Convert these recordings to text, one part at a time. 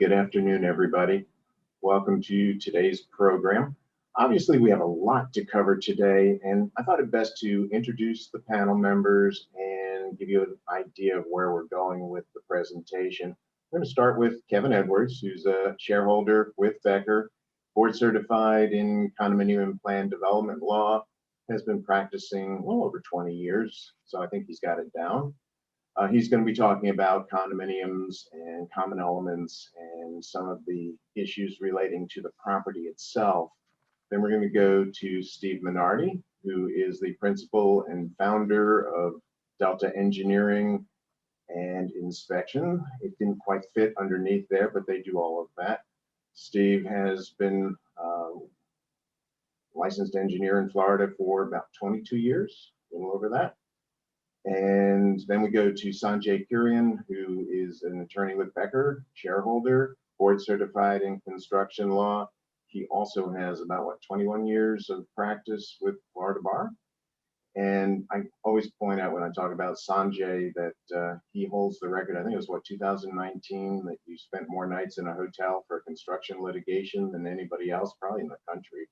Good afternoon, everybody. Welcome to today's program. Obviously, we have a lot to cover today, and I thought it best to introduce the panel members and give you an idea of where we're going with the presentation. I'm going to start with Kevin Edwards, who's a shareholder with Becker, board certified in condominium plan development law, has been practicing well over 20 years, so I think he's got it down. He's going to be talking about condominiums and common elements and some of the issues relating to the property itself. Then we're going to go to Steve Minardi, who is the principal and founder of Delta Engineering and Inspection. It didn't quite fit underneath there, but they do all of that. Steve has been licensed engineer in Florida for about 22 years, a little over that. And then we go to Sanjay Kurian, who is an attorney with Becker, shareholder, board certified in construction law. He also has about 21 years of practice with Florida Bar. And I always point out when I talk about Sanjay that he holds the record, I think it was 2019, that you spent more nights in a hotel for construction litigation than anybody else, probably in the country.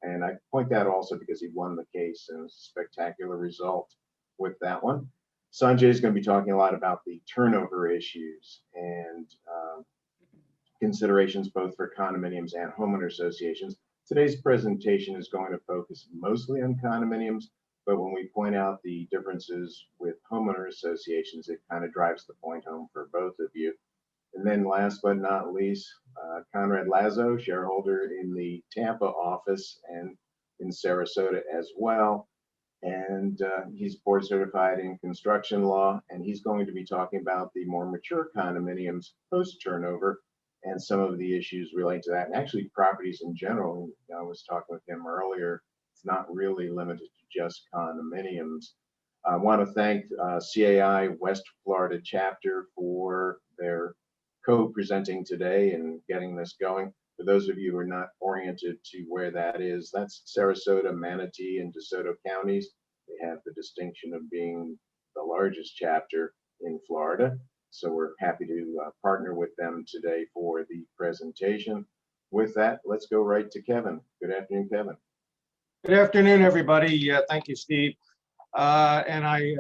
And I point that also because he won the case, and it was a spectacular result with that one. Sanjay is going to be talking a lot about the turnover issues and considerations both for condominiums and homeowner associations. Today's presentation is going to focus mostly on condominiums, but when we point out the differences with homeowner associations, it kind of drives the point home for both of you. And then last but not least, Conrad Lazo, shareholder in the Tampa office and in Sarasota as well. And he's board certified in construction law, and he's going to be talking about the more mature condominiums post turnover and some of the issues related to that, and actually properties in general. I was talking with him earlier, it's not really limited to just condominiums. I want to thank CAI West Florida chapter for their co-presenting today and getting this going. For those of you who are not oriented to where that is, that's Sarasota, Manatee, and DeSoto counties. They have the distinction of being the largest chapter in Florida. So we're happy to partner with them today for the presentation. With that, let's go right to Kevin. Good afternoon, Kevin. Good afternoon, everybody. Thank you, Steve. And I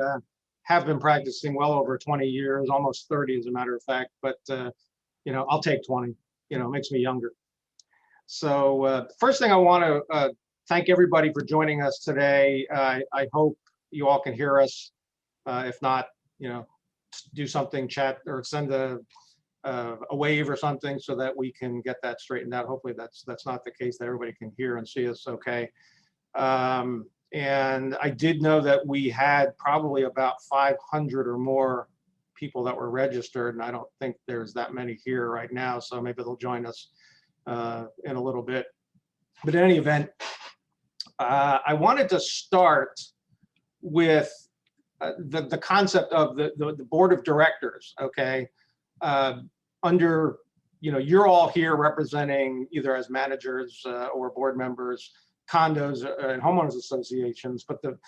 have been practicing well over 20 years, almost 30 as a matter of fact, but I'll take 20, it makes me younger. So first thing I want to thank everybody for joining us today. I hope you all can hear us. If not, do something, chat or send a wave or something so that we can get that straightened out. Hopefully that's not the case, that everybody can hear and see us okay. And I did know that we had probably about 500 or more people that were registered, and I don't think there's that many here right now, so maybe they'll join us in a little bit. But in any event, I wanted to start with the concept of the board of directors. Okay, you're all here representing either as managers or board members, condos and homeowners associations. But the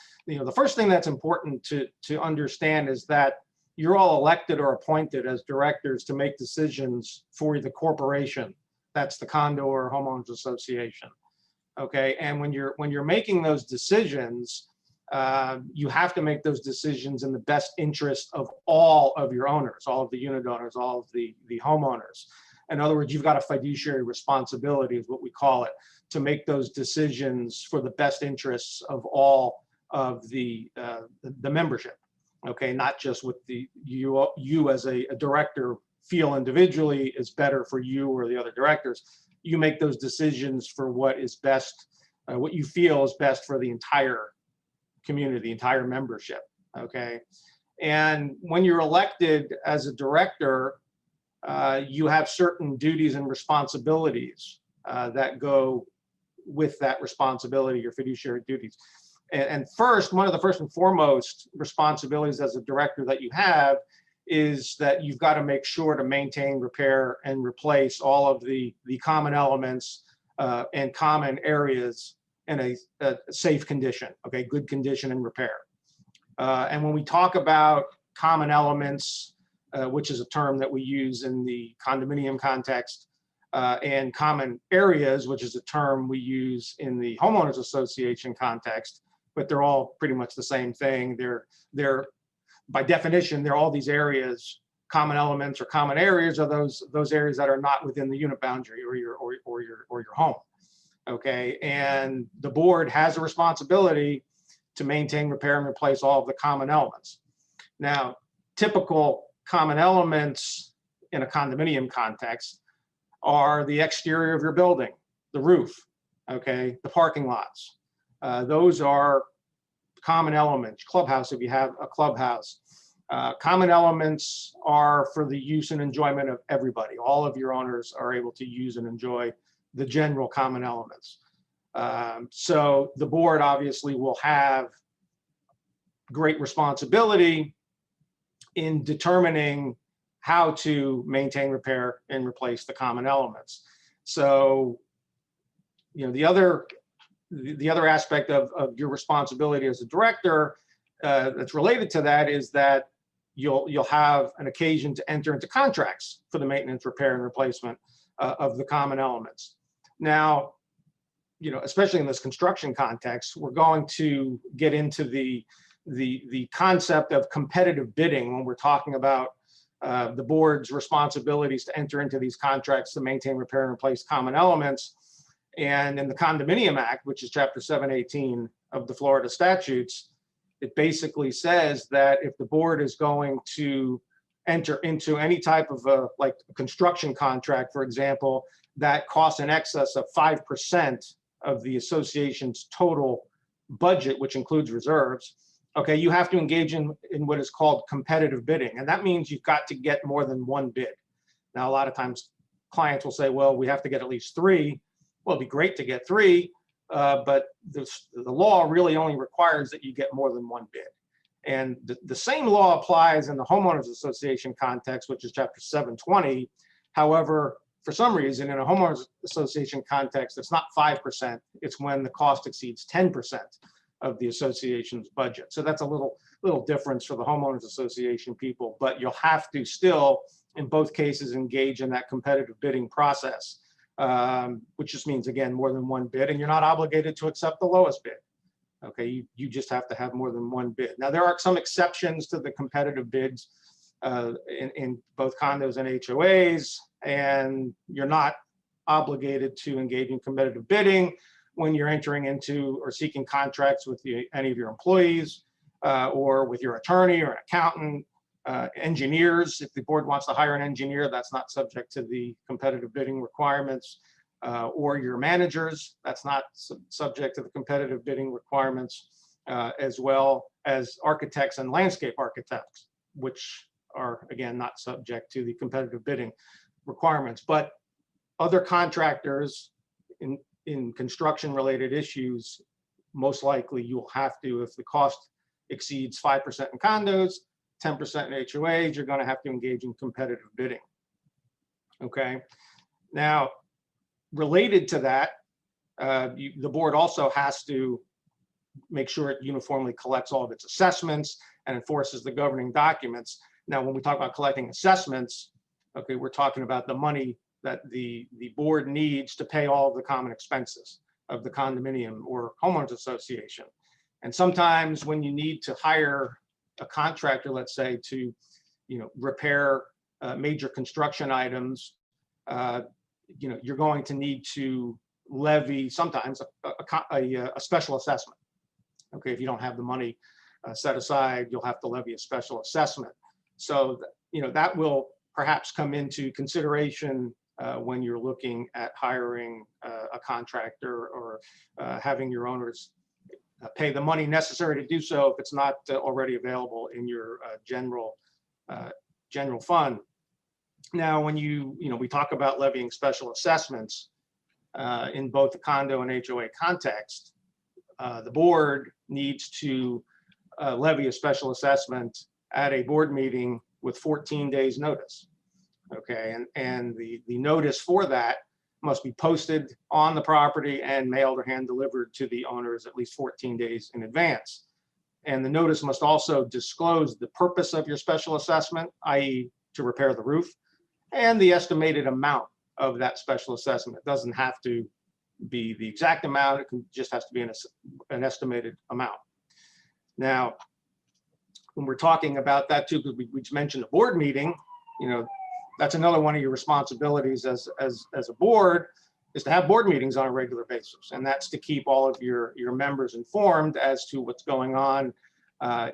first thing that's important to understand is that you're all elected or appointed as directors to make decisions for the corporation. That's the condo or homeowners association. Okay, and when you're making those decisions, you have to make those decisions in the best interest of all of your owners, all of the unit owners, all of the homeowners. In other words, you've got a fiduciary responsibility, is what we call it, to make those decisions for the best interests of all of the membership. Okay, not just what you as a director feel individually is better for you or the other directors. You make those decisions for what is best, what you feel is best for the entire community, the entire membership. Okay, and when you're elected as a director, you have certain duties and responsibilities that go with that responsibility, your fiduciary duties. And one of the first and foremost responsibilities as a director that you have is that you've got to make sure to maintain, repair, and replace all of the common elements and common areas in a safe condition, okay, good condition and repair. And when we talk about common elements, which is a term that we use in the condominium context, and common areas, which is a term we use in the homeowners association context, but they're all pretty much the same thing. They're by definition, they're all these areas. Common elements or common areas are those areas that are not within the unit boundary or your home. Okay, and the board has a responsibility to maintain, repair, and replace all of the common elements. Now, typical common elements in a condominium context are the exterior of your building, the roof, okay, the parking lots. Those are common elements. Clubhouse, if you have a clubhouse. Common elements are for the use and enjoyment of everybody. All of your owners are able to use and enjoy the general common elements. So the board obviously will have great responsibility in determining how to maintain, repair, and replace the common elements. So, you know, the other aspect of your responsibility as a director that's related to that is that you'll have an occasion to enter into contracts for the maintenance, repair, and replacement of the common elements. Now, you know, especially in this construction context, we're going to get into the concept of competitive bidding when we're talking about the board's responsibilities to enter into these contracts to maintain, repair, and replace common elements. And in the Condominium Act, which is Chapter 718 of the Florida statutes, it basically says that if the board is going to enter into any type of like a construction contract, for example, that costs in excess of 5% of the association's total budget, which includes reserves, okay, you have to engage in what is called competitive bidding. And that means you've got to get more than one bid. Now, a lot of times clients will say, well, we have to get at least 3. Well, it'd be great to get 3, but the law really only requires that you get more than one bid. And the same law applies in the homeowners association context, which is Chapter 720. However, for some reason, in a homeowners association context, it's not 5%. It's when the cost exceeds 10% of the association's budget. So that's a little difference for the homeowners association people, but you'll have to still, in both cases, engage in that competitive bidding process, which just means, again, more than one bid, and you're not obligated to accept the lowest bid. Okay, you just have to have more than one bid. Now, there are some exceptions to the competitive bids in both condos and HOAs, and you're not obligated to engage in competitive bidding when you're entering into or seeking contracts with any of your employees or with your attorney or an accountant, engineers. If the board wants to hire an engineer, that's not subject to the competitive bidding requirements, or your managers, that's not subject to the competitive bidding requirements, as well as architects and landscape architects, which are, again, not subject to the competitive bidding requirements. But other contractors in construction related issues, most likely you'll have to, if the cost exceeds 5% in condos, 10% in HOAs, you're going to have to engage in competitive bidding. Okay. Now, related to that, the board also has to make sure it uniformly collects all of its assessments and enforces the governing documents. Now, when we talk about collecting assessments, okay, we're talking about the money that the board needs to pay all of the common expenses of the condominium or homeowners association. And sometimes when you need to hire a contractor, let's say, to, you know, repair major construction items, you know, you're going to need to levy sometimes a special assessment. Okay, if you don't have the money set aside, you'll have to levy a special assessment. So, you know, that will perhaps come into consideration when you're looking at hiring a contractor or having your owners pay the money necessary to do so if it's not already available in your general fund. Now, when we talk about levying special assessments in both the condo and HOA context, the board needs to levy a special assessment at a board meeting with 14 days notice. Okay, and the notice for that must be posted on the property and mailed or hand delivered to the owners at least 14 days in advance. And the notice must also disclose the purpose of your special assessment, i.e., to repair the roof, and the estimated amount of that special assessment. It doesn't have to be the exact amount, it just has to be an estimated amount. Now, when we're talking about that too, because we just mentioned the board meeting, you know, that's another one of your responsibilities as a board, is to have board meetings on a regular basis. And that's to keep all of your members informed as to what's going on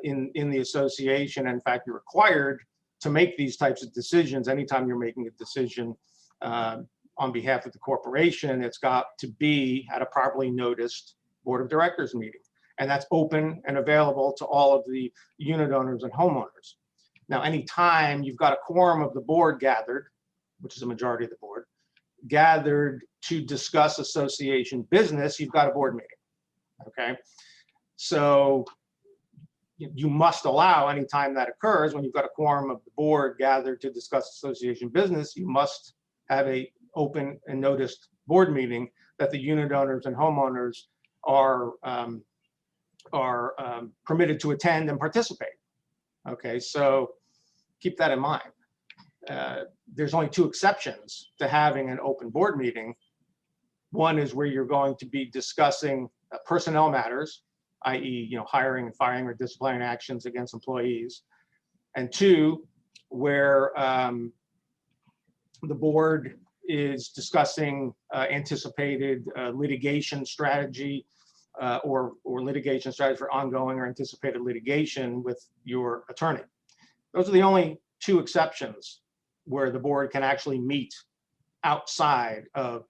in the association. And in fact, you're required to make these types of decisions. Anytime you're making a decision on behalf of the corporation, it's got to be at a properly noticed board of directors meeting. And that's open and available to all of the unit owners and homeowners. Now, anytime you've got a quorum of the board gathered, which is a majority of the board, gathered to discuss association business, you've got a board meeting, okay? So you must allow, anytime that occurs, when you've got a quorum of the board gathered to discuss association business, you must have a open and noticed board meeting that the unit owners and homeowners are permitted to attend and participate. Okay, so keep that in mind. There's only two exceptions to having an open board meeting. One is where you're going to be discussing personnel matters, i.e., you know, hiring and firing or disciplinary actions against employees. And two, where the board is discussing anticipated litigation strategy or litigation strategy for ongoing or anticipated litigation with your attorney. Those are the only two exceptions where the board can actually meet outside of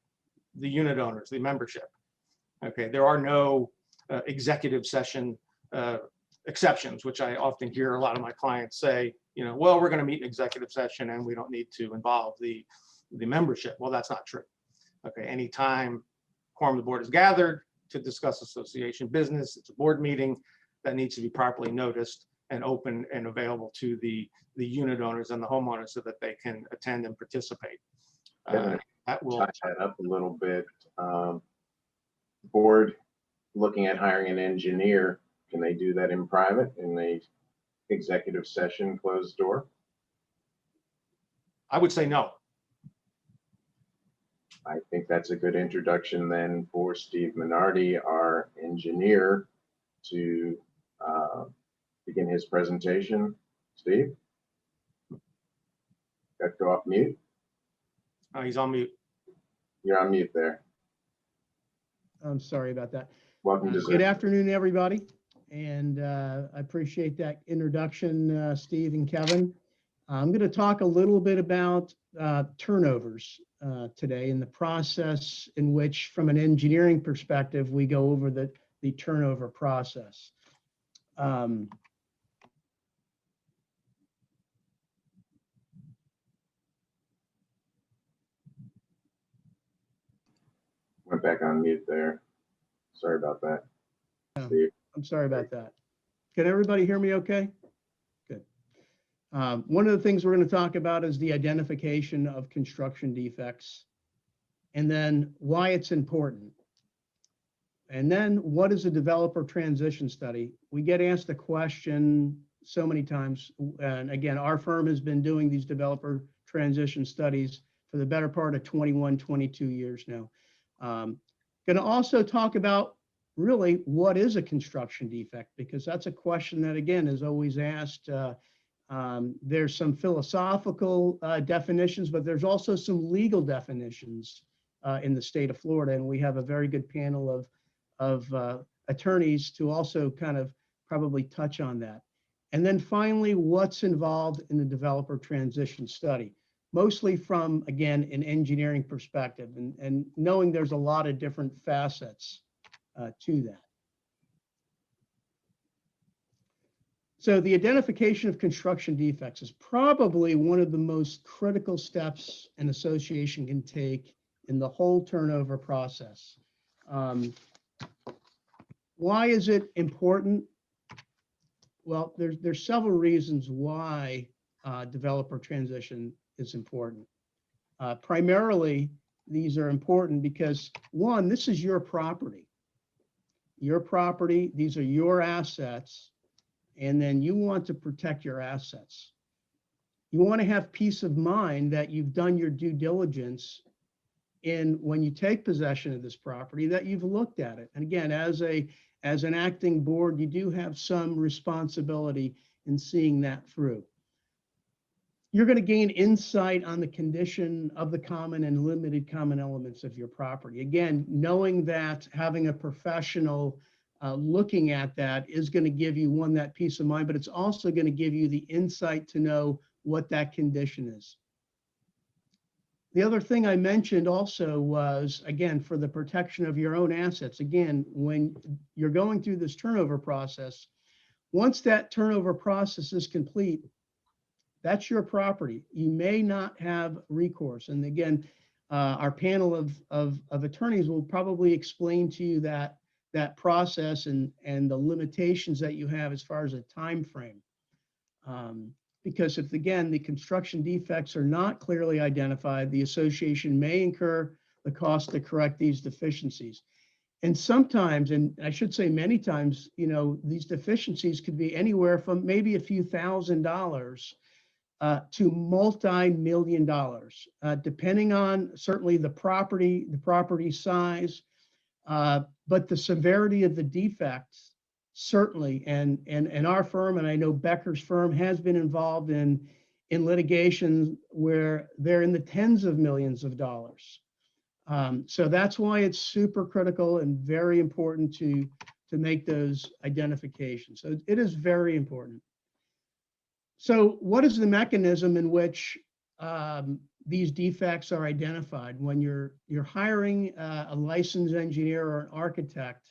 the unit owners, the membership. Okay, there are no executive session exceptions, which I often hear a lot of my clients say, you know, well, we're going to meet in executive session and we don't need to involve the membership. Well, that's not true. Okay, anytime quorum of the board is gathered to discuss association business, it's a board meeting that needs to be properly noticed and open and available to the unit owners and the homeowners so that they can attend and participate. That will touch that up a little bit. Board looking at hiring an engineer, can they do that in private in a executive session, closed door? I would say no. I think that's a good introduction then for Steve Minardi, our engineer, to begin his presentation. Steve? Got to go off mute? He's on mute. You're on mute there. I'm sorry about that. Welcome to Good afternoon, everybody. And I appreciate that introduction, Steve and Kevin. I'm going to talk a little bit about turnovers today and the process in which, from an engineering perspective, we go over the turnover process. Went back on mute there. Sorry about that. Steve. I'm sorry about that. Can everybody hear me okay? Good. One of the things we're going to talk about is the identification of construction defects, and then why it's important. And then what is a developer transition study? We get asked the question so many times. And again, our firm has been doing these developer transition studies for the better part of 21, 22 years now. Going to also talk about really what is a construction defect, because that's a question that, again, is always asked. There's some philosophical definitions, but there's also some legal definitions in the state of Florida. And we have a very good panel of attorneys to also kind of probably touch on that. And then finally, what's involved in the developer transition study, mostly from, again, an engineering perspective, and knowing there's a lot of different facets to that. So the identification of construction defects is probably one of the most critical steps an association can take in the whole turnover process. Why is it important? Well, there's several reasons why developer transition is important. Primarily, these are important because, one, this is your property. Your property, these are your assets, and then you want to protect your assets. you want to have peace of mind that you've done your due diligence in when you take possession of this property, that you've looked at it. And again, as an acting board, you do have some responsibility in seeing that through. You're going to gain insight on the condition of the common and limited common elements of your property. Again, knowing that having a professional looking at that is going to give you, one, that peace of mind, but it's also going to give you the insight to know what that condition is. The other thing I mentioned also was, again, for the protection of your own assets. Again, when you're going through this turnover process, once that turnover process is complete, that's your property. You may not have recourse. And again, our panel of attorneys will probably explain to you that process and the limitations that you have as far as a time frame. Because if, again, the construction defects are not clearly identified, the association may incur the cost to correct these deficiencies. And sometimes, and I should say many times, you know, these deficiencies could be anywhere from maybe a few $1,000s to multi-million dollars, depending on certainly the property size, but the severity of the defects. Certainly, and our firm, and I know Becker's firm, has been involved in litigation where they're in the tens of millions of dollars. So that's why it's super critical and very important to make those identifications. So it is very important. So what is the mechanism in which these defects are identified? When you're hiring a licensed engineer or an architect,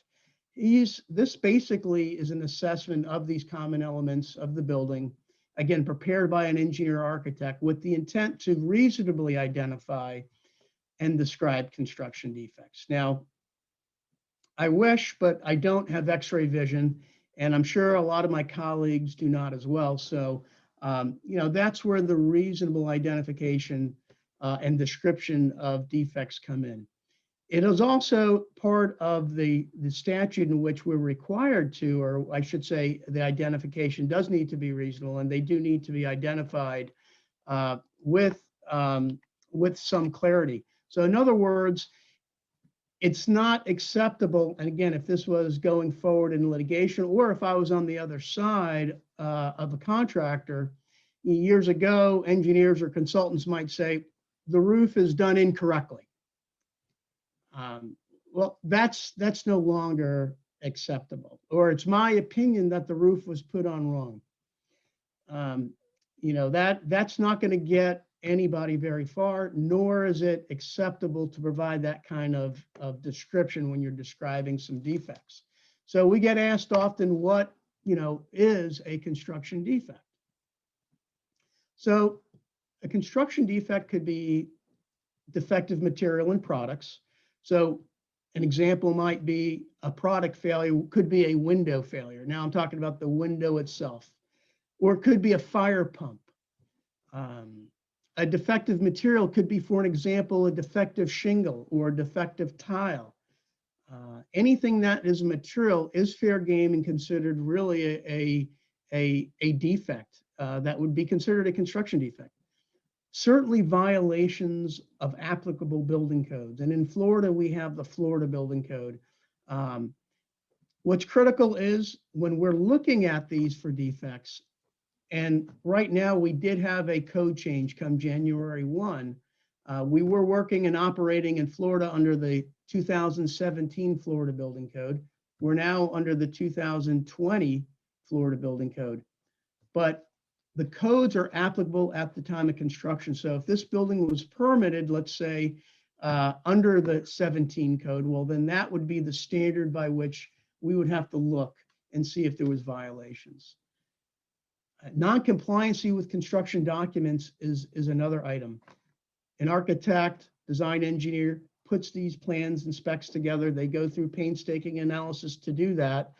this basically is an assessment of these common elements of the building, again, prepared by an engineer architect with the intent to reasonably identify and describe construction defects. Now, I wish, but I don't have X-ray vision, and I'm sure a lot of my colleagues do not as well. So, you know, that's where the reasonable identification and description of defects come in. It is also part of the statute in which we're required to, or I should say the identification does need to be reasonable, and they do need to be identified with some clarity. So in other words, it's not acceptable, and again, if this was going forward in litigation, or if I was on the other side of a contractor, years ago, engineers or consultants might say, the roof is done incorrectly. Well, that's no longer acceptable, or it's my opinion that the roof was put on wrong. You know, that's not going to get anybody very far, nor is it acceptable to provide that kind of description when you're describing some defects. So we get asked often, what, you know, is a construction defect? So a construction defect could be defective material and products. So an example might be a product failure, could be a window failure. Now I'm talking about the window itself, or it could be a fire pump. A defective material could be, for an example, a defective shingle or a defective tile. Anything that is material is fair game and considered really a defect that would be considered a construction defect. Certainly violations of applicable building codes. And in Florida, we have the Florida Building Code. What's critical is when we're looking at these for defects, and right now we did have a code change come January 1. We were working and operating in Florida under the 2017 Florida Building Code. We're now under the 2020 Florida Building Code. But the codes are applicable at the time of construction. So if this building was permitted, let's say, under the 17 code, well, then that would be the standard by which we would have to look and see if there was violations. Non-compliancy with construction documents is another item. An architect, design engineer puts these plans and specs together. They go through painstaking analysis to do that.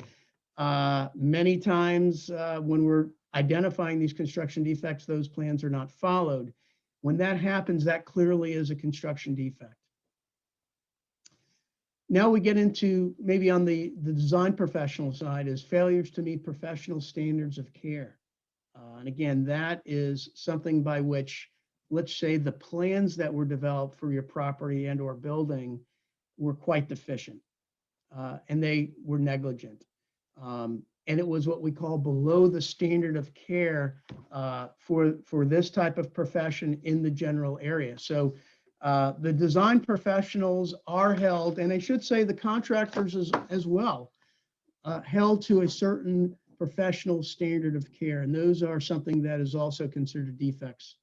Many times when we're identifying these construction defects, those plans are not followed. When that happens, that clearly is a construction defect. Now we get into maybe on the design professional side is failures to meet professional standards of care. And again, that is something by which, let's say, the plans that were developed for your property and or building were quite deficient, and they were negligent. And it was what we call below the standard of care for this type of profession in the general area. So the design professionals are held, and I should say the contractors as well, held to a certain professional standard of care. And those are something that is also considered defects.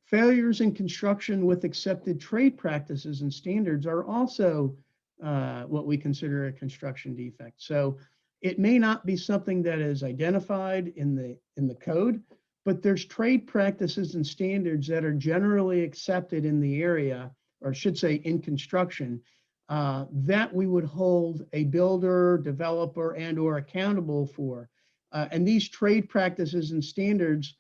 Failures in construction with accepted trade practices and standards are also what we consider a construction defect. So it may not be something that is identified in the code, but there's trade practices and standards that are generally accepted in the area, or I should say in construction, that we would hold a builder, developer, and or accountable for. And these trade practices and standards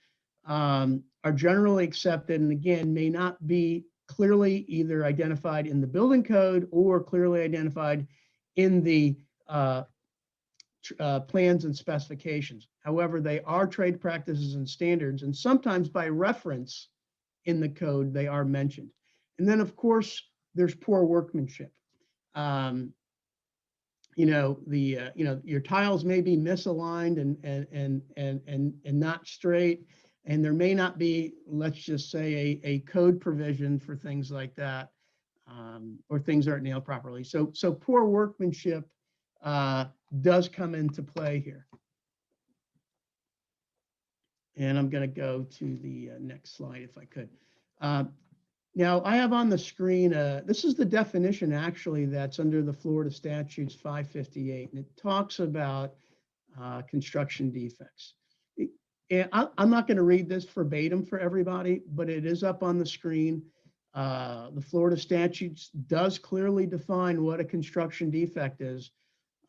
are generally accepted, and again, may not be clearly either identified in the building code or clearly identified in the plans and specifications. However, they are trade practices and standards, and sometimes by reference in the code, they are mentioned. And then, of course, there's poor workmanship. Your tiles may be misaligned and not straight, and there may not be, let's just say, a code provision for things like that, or things aren't nailed properly. So poor workmanship does come into play here. And I'm going to go to the next slide if I could. Now I have on the screen, this is the definition actually that's under the Florida Statutes 558, and it talks about construction defects. I'm not going to read this verbatim for everybody, but it is up on the screen. The Florida Statutes does clearly define what a construction defect is.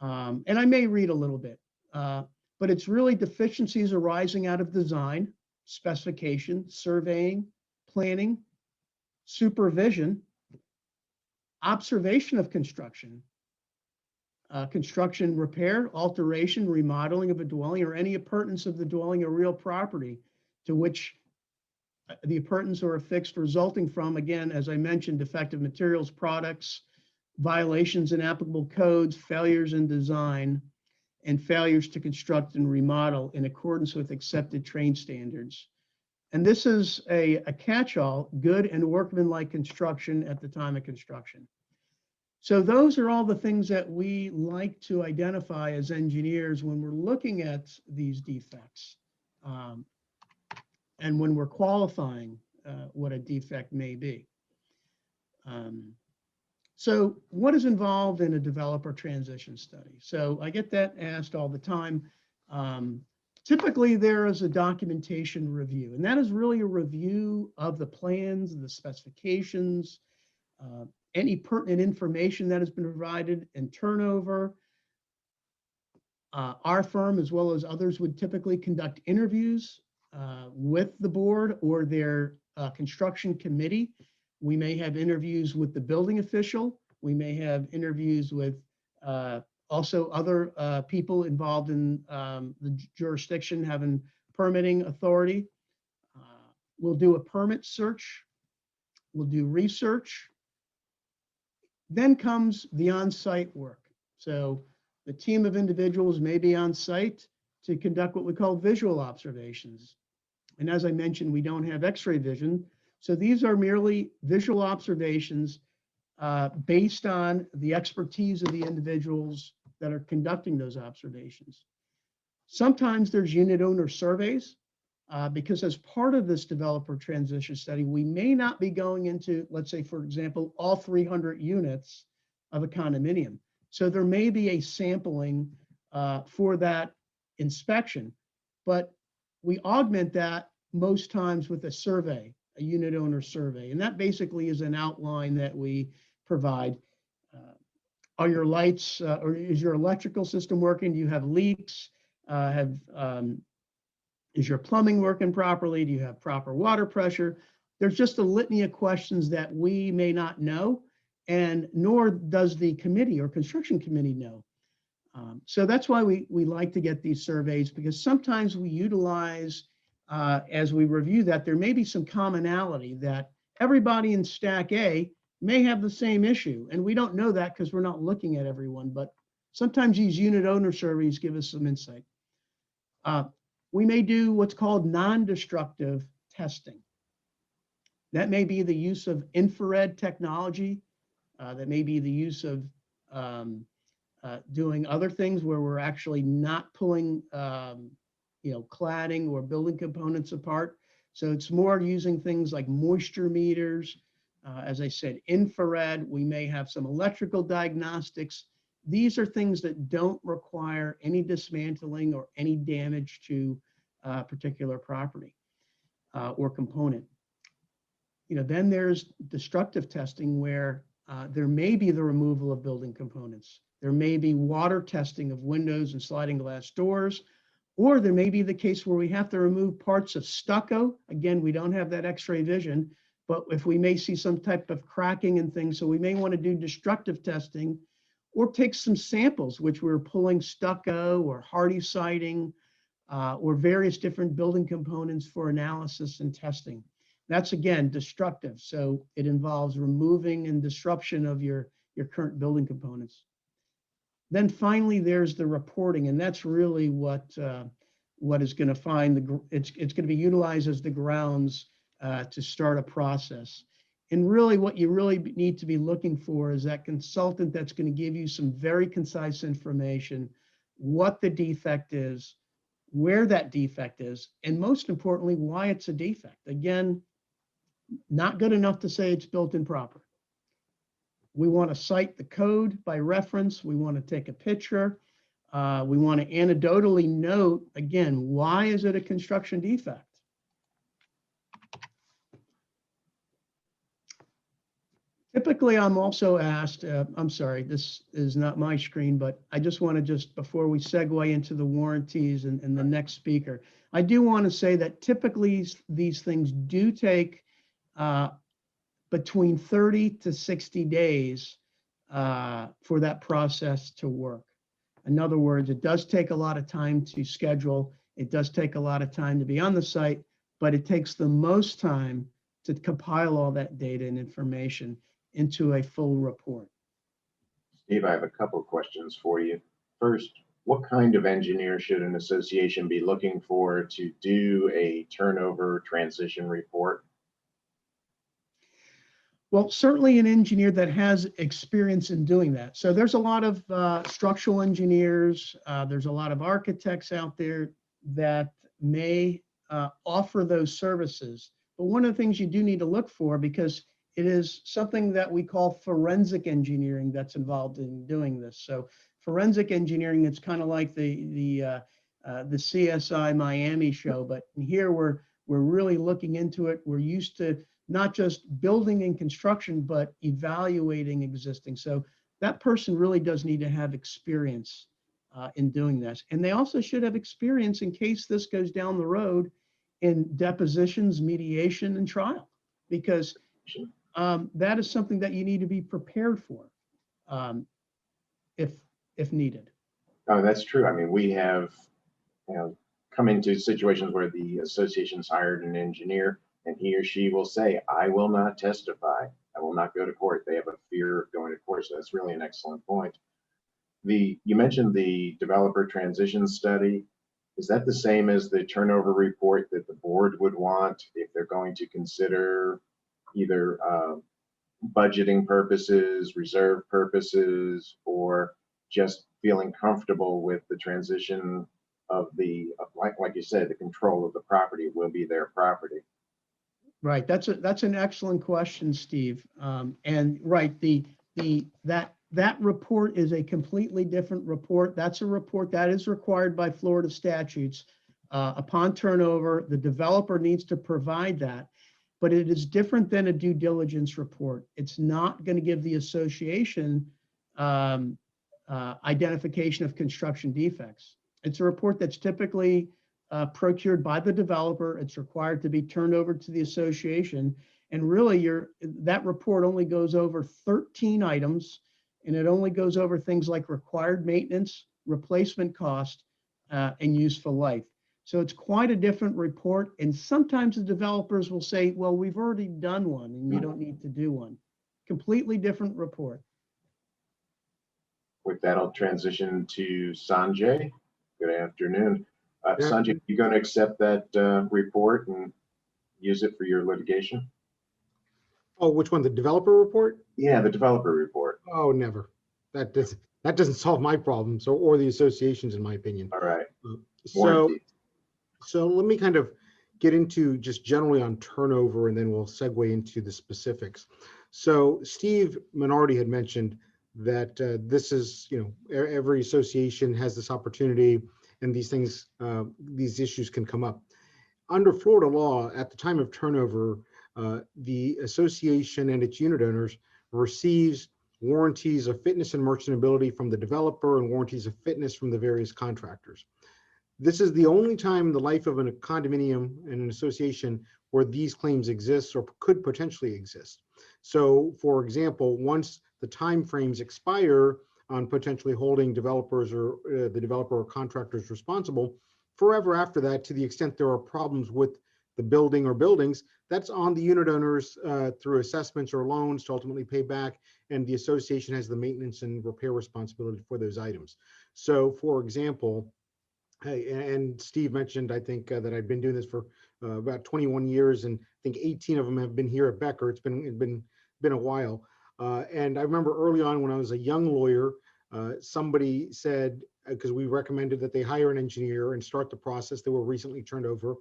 And I may read a little bit, but it's really deficiencies arising out of design, specification, surveying, planning, supervision, observation of construction, construction repair, alteration, remodeling of a dwelling, or any appurtenance of the dwelling or real property to which the appurtenance or affixed resulting from, again, as I mentioned, defective materials, products, violations in applicable codes, failures in design, and failures to construct and remodel in accordance with accepted trade standards. And this is a catch-all, good and workmanlike construction at the time of construction. So those are all the things that we like to identify as engineers when we're looking at these defects, and when we're qualifying what a defect may be. So what is involved in a developer transition study? So I get that asked all the time. Typically there is a documentation review, and that is really a review of the plans, the specifications, any pertinent information that has been provided, and turnover. Our firm, as well as others, would typically conduct interviews with the board or their construction committee. We may have interviews with the building official. We may have interviews with also other people involved in the jurisdiction having permitting authority. We'll do a permit search. We'll do research. Then comes the on-site work. So the team of individuals may be on site to conduct what we call visual observations. And as I mentioned, we don't have X-ray vision. So these are merely visual observations based on the expertise of the individuals that are conducting those observations. Sometimes there's unit owner surveys because as part of this developer transition study, we may not be going into, let's say, for example, all 300 units of a condominium. So there may be a sampling for that inspection, but we augment that most times with a survey, a unit owner survey. And that basically is an outline that we provide. Are your lights, or is your electrical system working? Do you have leaks? Is your plumbing working properly? Do you have proper water pressure? There's just a litany of questions that we may not know, and nor does the committee or construction committee know. So that's why we like to get these surveys, because sometimes we utilize, as we review that, there may be some commonality that everybody in stack A may have the same issue. And we don't know that because we're not looking at everyone, but sometimes these unit owner surveys give us some insight. We may do what's called non-destructive testing. That may be the use of infrared technology. That may be the use of doing other things where we're actually not pulling, cladding or building components apart. So it's more using things like moisture meters. As I said, infrared. We may have some electrical diagnostics. These are things that don't require any dismantling or any damage to a particular property or component. Then there's destructive testing where there may be the removal of building components. There may be water testing of windows and sliding glass doors, or there may be the case where we have to remove parts of stucco. Again, we don't have that X-ray vision, but if we may see some type of cracking and things, so we may want to do destructive testing or take some samples, which we're pulling stucco or hardy siding or various different building components for analysis and testing. That's, again, destructive. So it involves removing and disruption of your current building components. Then finally, there's the reporting, and that's really what is going to find it's going to be utilized as the grounds to start a process. And really, what you really need to be looking for is that consultant that's going to give you some very concise information, what the defect is, where that defect is, and most importantly, why it's a defect. Again, not good enough to say it's built improper. We want to cite the code by reference. We want to take a picture. We want to anecdotally note, again, why is it a construction defect? Typically, I'm also asked, I'm sorry, this is not my screen, but I just want to before we segue into the warranties and the next speaker, I do want to say that typically these things do take between 30 to 60 days for that process to work. In other words, it does take a lot of time to schedule. It does take a lot of time to be on the site, but it takes the most time to compile all that data and information into a full report. Steve, I have a couple of questions for you. First, what kind of engineer should an association be looking for to do a turnover transition report? Well, certainly an engineer that has experience in doing that. So there's a lot of structural engineers, there's a lot of architects out there that may offer those services. But one of the things you do need to look for, because it is something that we call forensic engineering that's involved in doing this. So forensic engineering, it's kind of like the CSI Miami show, but here we're really looking into it. We're used to not just building and construction, but evaluating existing. So that person really does need to have experience in doing this. And they also should have experience in case this goes down the road in depositions, mediation, and trial, because that is something that you need to be prepared for if needed. Oh, that's true. I mean, we have come into situations where the association's hired an engineer, and he or she will say, I will not testify. I will not go to court. They have a fear of going to court. So that's really an excellent point. You mentioned the developer transition study. Is that the same as the turnover report that the board would want if they're going to consider either budgeting purposes, reserve purposes, or just feeling comfortable with the transition of like you said, the control of the property will be their property? Right. That's an excellent question, Steve. And right, that report is a completely different report. That's a report that is required by Florida statutes. Upon turnover, the developer needs to provide that, but it is different than a due diligence report. It's not going to give the association identification of construction defects. It's a report that's typically procured by the developer. It's required to be turned over to the association. And really, that report only goes over 13 items, and it only goes over things like required maintenance, replacement cost, and useful life. So it's quite a different report. And sometimes the developers will say, well, we've already done one and you don't need to do one. Completely different report. With that, I'll transition to Sanjay. Good afternoon. Yeah. Sanjay, you going to accept that report and use it for your litigation? Oh, which one? The developer report? Yeah, the developer report. Oh, never. That doesn't solve my problems or the associations, in my opinion. All right. So, Warranty. so let me kind of get into just generally on turnover, and then we'll segue into the specifics. So Steve Minardi had mentioned that this is, every association has this opportunity, and these things, these issues can come up. Under Florida law, at the time of turnover, the association and its unit owners receives warranties of fitness and merchantability from the developer and warranties of fitness from the various contractors. This is the only time in the life of a condominium and an association where these claims exist or could potentially exist. So, for example, once the time frames expire on potentially holding developers or the developer or contractors responsible, forever after that, to the extent there are problems with the building or buildings, that's on the unit owners through assessments or loans to ultimately pay back, and the association has the maintenance and repair responsibility for those items. So, for example, and Steve mentioned, I think, that I've been doing this for about 21 years, and I think 18 of them have been here at Becker. It's been a while. And I remember early on when I was a young lawyer, somebody said, because we recommended that they hire an engineer and start the process. They were recently turned over,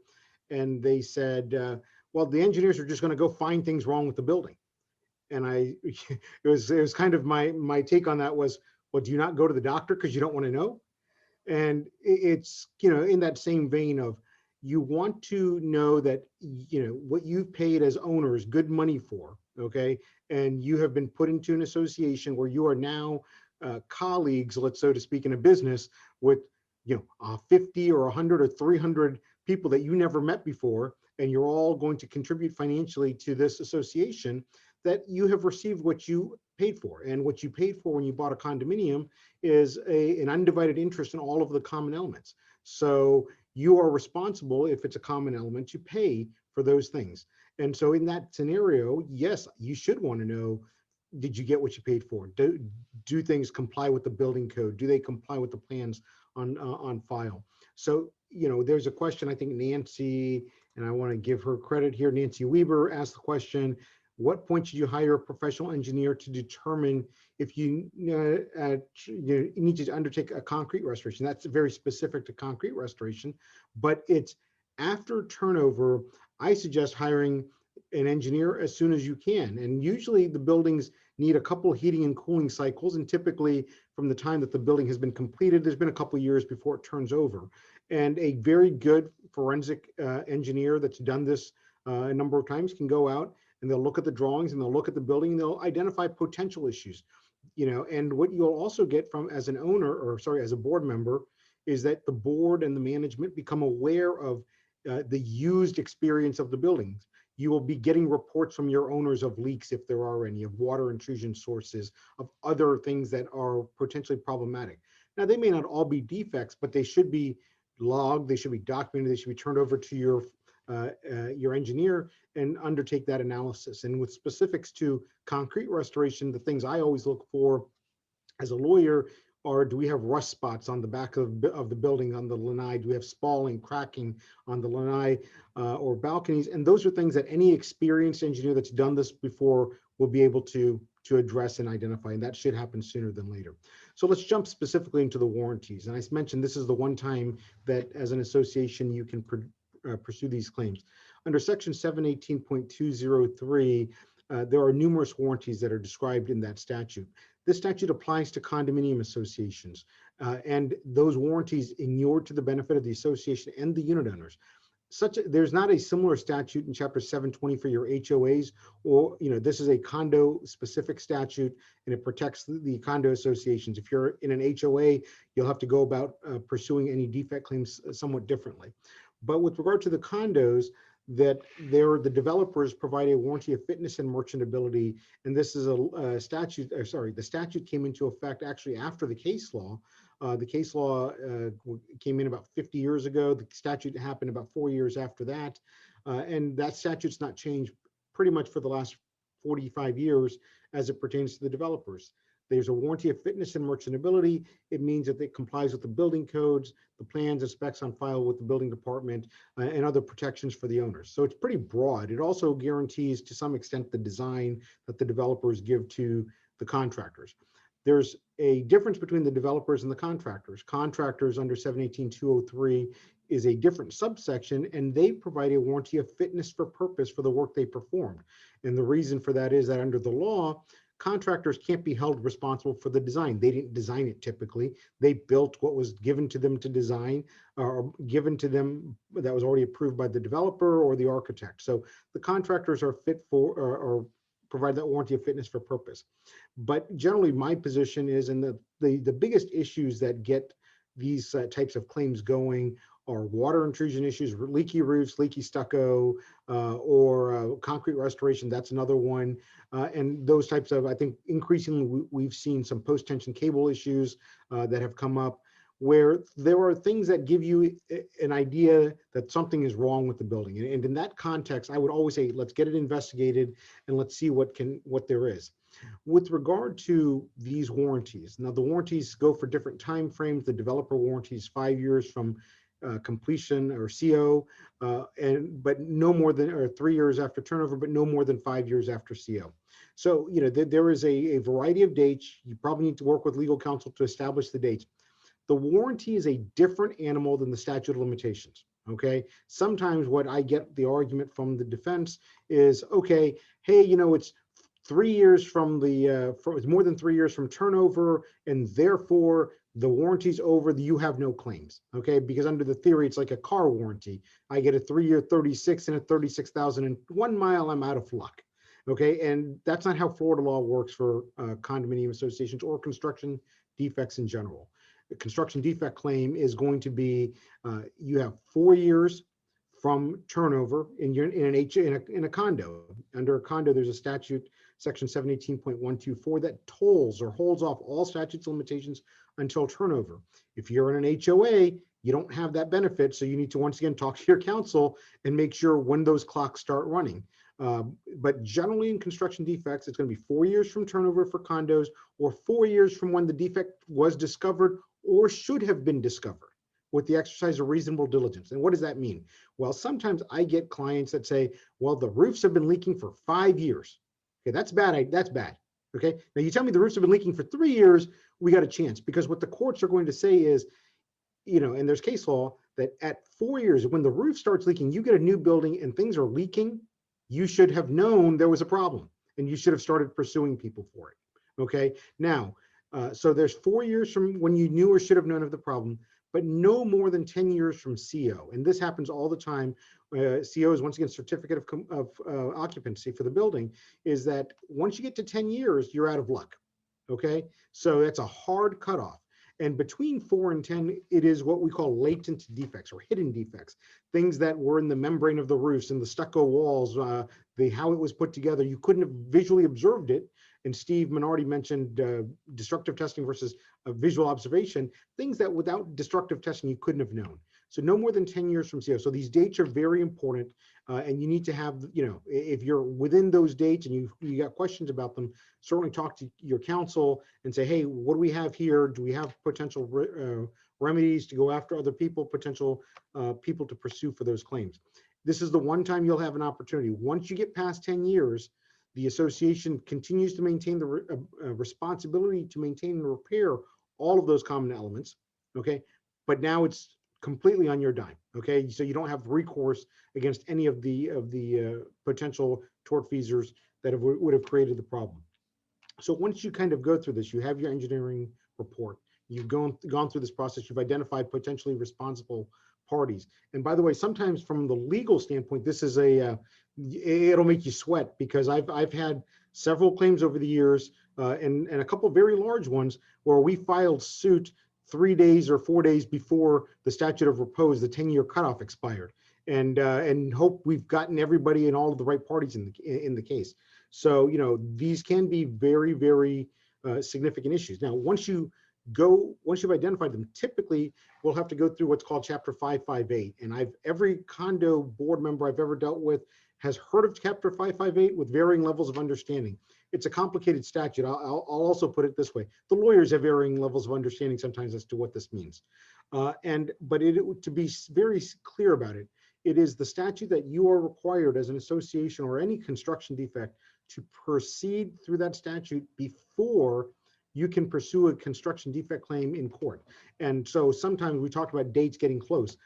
and they said, well, the engineers are just going to go find things wrong with the building. And it was kind of my take on that was, well, do you not go to the doctor because you don't want to know? And it's, in that same vein of, you want to know that, what you've paid as owners good money for, okay? And you have been put into an association where you are now colleagues, let's so to speak, in a business with, 50 or 100 or 300 people that you never met before, and you're all going to contribute financially to this association, that you have received what you paid for. And what you paid for when you bought a condominium is an undivided interest in all of the common elements. So you are responsible, if it's a common element, to pay for those things. And so in that scenario, yes, you should want to know, did you get what you paid for? Do things comply with the building code? Do they comply with the plans on file? So, there's a question, I think Nancy, and I want to give her credit here, Nancy Weber asked the question, what point should you hire a professional engineer to determine if you need to undertake a concrete restoration? That's very specific to concrete restoration, but it's after turnover. I suggest hiring an engineer as soon as you can. And usually the buildings need a couple of heating and cooling cycles. And typically from the time that the building has been completed, there's been a couple of years before it turns over. And a very good forensic engineer that's done this a number of times can go out and they'll look at the drawings and they'll look at the building and they'll identify potential issues, and what you'll also get from as a board member is that the board and the management become aware of the used experience of the buildings. You will be getting reports from your owners of leaks, if there are any, of water intrusion sources, of other things that are potentially problematic. Now, they may not all be defects, but they should be logged, they should be documented, they should be turned over to your engineer and undertake that analysis. And with specifics to concrete restoration, the things I always look for as a lawyer are, do we have rust spots on the back of the building, on the lanai? Do we have spalling, cracking on the lanai or balconies? And those are things that any experienced engineer that's done this before will be able to address and identify, and that should happen sooner than later. So let's jump specifically into the warranties. And I mentioned this is the one time that as an association you can pursue these claims. Under section 718.203, there are numerous warranties that are described in that statute. This statute applies to condominium associations, and those warranties inure to the benefit of the association and the unit owners. There's not a similar statute in chapter 720 for your HOAs, or this is a condo specific statute and it protects the condo associations. If you're in an HOA, you'll have to go about pursuing any defect claims somewhat differently. But with regard to the condos, that the developers provide a warranty of fitness and merchantability, and this is a statute. The statute came into effect actually after the case law, The case law came in about 50 years ago. The statute happened about 4 years after that. And that statute's not changed pretty much for the last 45 years as it pertains to the developers. There's a warranty of fitness and merchantability. It means that it complies with the building codes, the plans and specs on file with the building department, and other protections for the owners. So it's pretty broad. It also guarantees to some extent the design that the developers give to the contractors. There's a difference between the developers and the contractors. Contractors under 718-203 is a different subsection, and they provide a warranty of fitness for purpose for the work they performed. And the reason for that is that under the law, contractors can't be held responsible for the design. They didn't design it typically. They built what was given to them to design or given to them that was already approved by the developer or the architect. So the contractors are fit for or provide that warranty of fitness for purpose. But generally my position is, and the biggest issues that get these types of claims going are water intrusion issues, leaky roofs, leaky stucco, or concrete restoration. That's another one. And those types of, I think increasingly we've seen some post-tension cable issues that have come up where there are things that give you an idea that something is wrong with the building. And in that context, I would always say, let's get it investigated and let's see what there is. With regard to these warranties, now the warranties go for different time frames. The developer warranty is 5 years from completion or CO, but no more than, or 3 years after turnover, but no more than 5 years after CO. So, you know, there is a variety of dates. You probably need to work with legal counsel to establish the dates. The warranty is a different animal than the statute of limitations. Okay. Sometimes what I get the argument from the defense is, okay, hey, you know, it's 3 years from the, it's more than 3 years from turnover, and therefore the warranty's over, you have no claims. Okay. Because under the theory, it's like a car warranty. I get a 3-year 36 and a 36,001 mile, I'm out of luck. Okay. And that's not how Florida law works for condominium associations or construction defects in general. The construction defect claim is going to be, you have 4 years from turnover in a condo. Under a condo, there's a statute, section 718.124, that tolls or holds off all statutes of limitations until turnover. If you're in an HOA, you don't have that benefit. So you need to once again talk to your counsel and make sure when those clocks start running. But generally in construction defects, it's going to be 4 years from turnover for condos, or 4 years from when the defect was discovered or should have been discovered with the exercise of reasonable diligence. And what does that mean? Well, sometimes I get clients that say, well, the roofs have been leaking for 5 years. Okay, that's bad. That's bad. Okay, now you tell me the roofs have been leaking for 3 years, we got a chance, because what the courts are going to say is, you know, and there's case law that at 4 years, when the roof starts leaking, you get a new building and things are leaking, you should have known there was a problem and you should have started pursuing people for it. Okay, now, so there's 4 years from when you knew or should have known of the problem, but no more than 10 years from CO. And this happens all the time. CO is once again certificate of occupancy for the building, is that once you get to 10 years, you're out of luck. Okay, so that's a hard cutoff. And between 4 and 10, it is what we call latent defects or hidden defects, things that were in the membrane of the roofs and the stucco walls, how it was put together. You couldn't have visually observed it. And Steve Minardi mentioned destructive testing versus visual observation, things that without destructive testing, you couldn't have known. So no more than 10 years from CO. So these dates are very important. And you need to have, you know, if you're within those dates and you got questions about them, certainly talk to your counsel and say, hey, what do we have here? Do we have potential remedies to go after other people, potential people to pursue for those claims? This is the one time you'll have an opportunity. Once you get past 10 years, the association continues to maintain the responsibility to maintain and repair all of those common elements. Okay, but now it's completely on your dime. Okay, so you don't have recourse against any of the potential tortfeasors that would have created the problem. So once you kind of go through this, you have your engineering report, you've gone through this process, you've identified potentially responsible parties. And by the way, sometimes from the legal standpoint, this is it'll make you sweat, because I've had several claims over the years and a couple of very large ones where we filed suit 3 days or 4 days before the statute of repose, the 10-year cutoff expired, and hope we've gotten everybody and all of the right parties in the case. So, you know, these can be very, very significant issues. Now, once you once you've identified them, typically we'll have to go through what's called Chapter 558. And every condo board member I've ever dealt with has heard of Chapter 558 with varying levels of understanding. It's a complicated statute. I'll also put it this way. The lawyers have varying levels of understanding sometimes as to what this means. But to be very clear about it, it is the statute that you are required as an association or any construction defect to proceed through that statute before you can pursue a construction defect claim in court. And so sometimes we talk about dates getting close.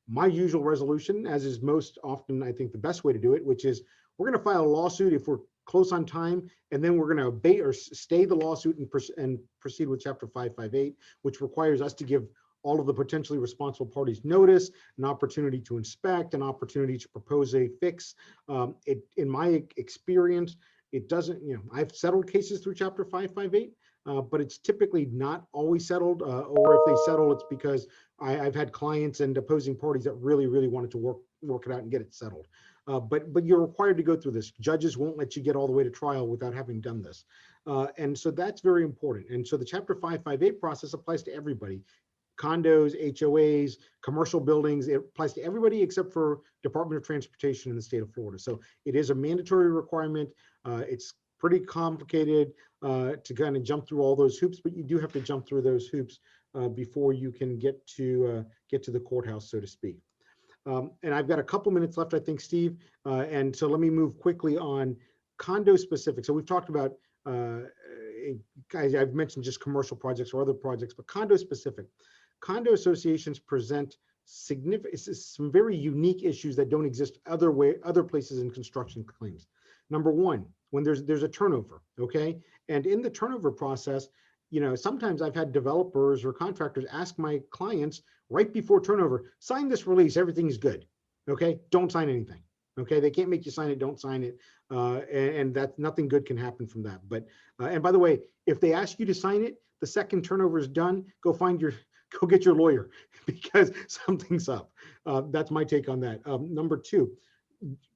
My usual resolution, as is most often, I think the best way to do it, which is we're going to file a lawsuit if we're close on time, and then we're going to abate or stay the lawsuit and proceed with Chapter 558, which requires us to give all of the potentially responsible parties notice, an opportunity to inspect, an opportunity to propose a fix. In my experience, it doesn't, I've settled cases through Chapter 558, but it's typically not always settled, or if they settle, it's because I've had clients and opposing parties that really, really wanted to work it out and get it settled. But you're required to go through this. Judges won't let you get all the way to trial without having done this. And so that's very important. And so the Chapter 558 process applies to everybody. Condos, HOAs, commercial buildings, it applies to everybody except for Department of Transportation in the state of Florida. So it is a mandatory requirement. It's pretty complicated to kind of jump through all those hoops, but you do have to jump through those hoops before you can get to the courthouse, so to speak. And I've got a couple minutes left, I think, Steve. And so let me move quickly on condo specific. So we've talked about, I've mentioned just commercial projects or other projects, but condo specific. Condo associations present some very unique issues that don't exist other places in construction claims. Number one, when there's a turnover, okay? And in the turnover process, sometimes I've had developers or contractors ask my clients right before turnover, sign this release, everything's good, okay? Don't sign anything, okay? They can't make you sign it, don't sign it. And that nothing good can happen from that. But, and by the way, if they ask you to sign it, the second turnover is done, go get your lawyer because something's up. That's my take on that. Number two,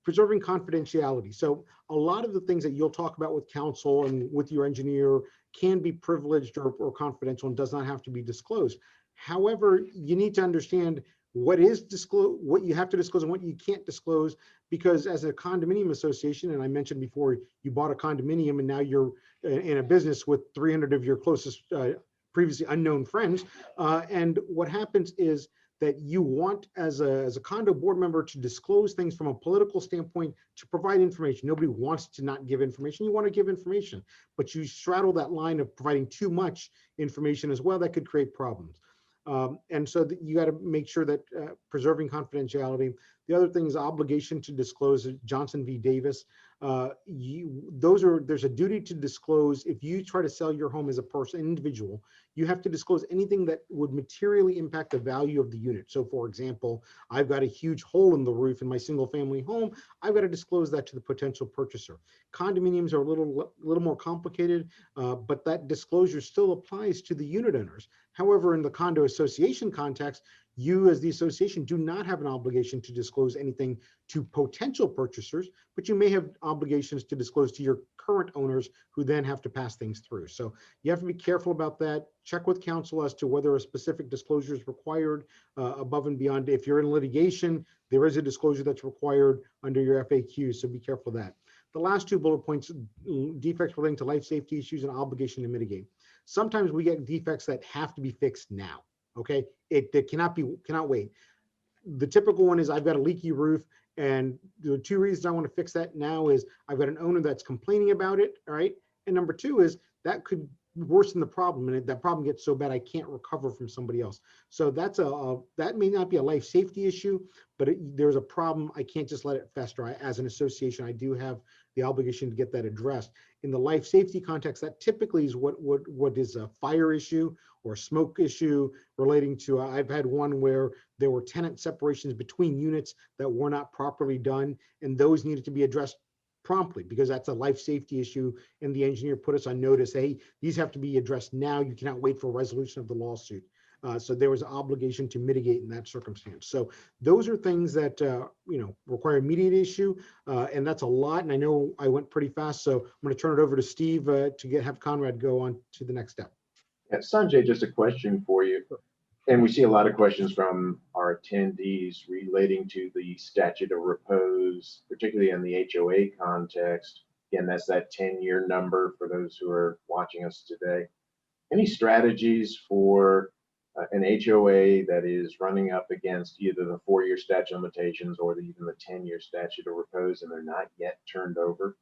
preserving confidentiality. So a lot of the things that you'll talk about with counsel and with your engineer can be privileged or confidential and does not have to be disclosed. However, you need to understand what is disclosed, what you have to disclose and what you can't disclose, because as a condominium association, and I mentioned before, you bought a condominium and now you're in a business with 300 of your closest previously unknown friends. And what happens is that you want as a condo board member to disclose things from a political standpoint, to provide information. Nobody wants to not give information. You want to give information, but you straddle that line of providing too much information as well. That could create problems. And so you got to make sure that preserving confidentiality. The other thing is obligation to disclose. Johnson v. Davis. There's a duty to disclose. If you try to sell your home as a person, individual, you have to disclose anything that would materially impact the value of the unit. So for example, I've got a huge hole in the roof in my single family home. I've got to disclose that to the potential purchaser. Condominiums are a little more complicated, but that disclosure still applies to the unit owners. However, in the condo association context, you as the association do not have an obligation to disclose anything to potential purchasers, but you may have obligations to disclose to your current owners who then have to pass things through. So you have to be careful about that. Check with counsel as to whether a specific disclosure is required above and beyond. If you're in litigation, there is a disclosure that's required under your FAQ, so be careful of that. The last two bullet points, defects relating to life safety issues and obligation to mitigate. Sometimes we get defects that have to be fixed now. Okay, it cannot wait. The typical one is I've got a leaky roof, and the two reasons I want to fix that now is I've got an owner that's complaining about it. All right, and number two is that could worsen the problem, and that problem gets so bad I can't recover from somebody else. So that may not be a life safety issue, but there's a problem. I can't just let it fester. As an association, I do have the obligation to get that addressed. In the life safety context, that typically is what is a fire issue or smoke issue relating to, I've had one where there were tenant separations between units that were not properly done, and those needed to be addressed promptly because that's a life safety issue, and the engineer put us on notice, hey, these have to be addressed now. You cannot wait for a resolution of the lawsuit. So there was an obligation to mitigate in that circumstance. So those are things that require immediate issue, and that's a lot. And I know I went pretty fast, so I'm going to turn it over to Steve to have Conrad go on to the next step. Yeah, Sanjay, just a question for you. And we see a lot of questions from our attendees relating to the statute of repose, particularly in the HOA context. Again, that's that 10-year number for those who are watching us today. Any strategies for an HOA that is running up against either the 4-year statute of limitations or even the 10-year statute of repose, and they're not yet turned over?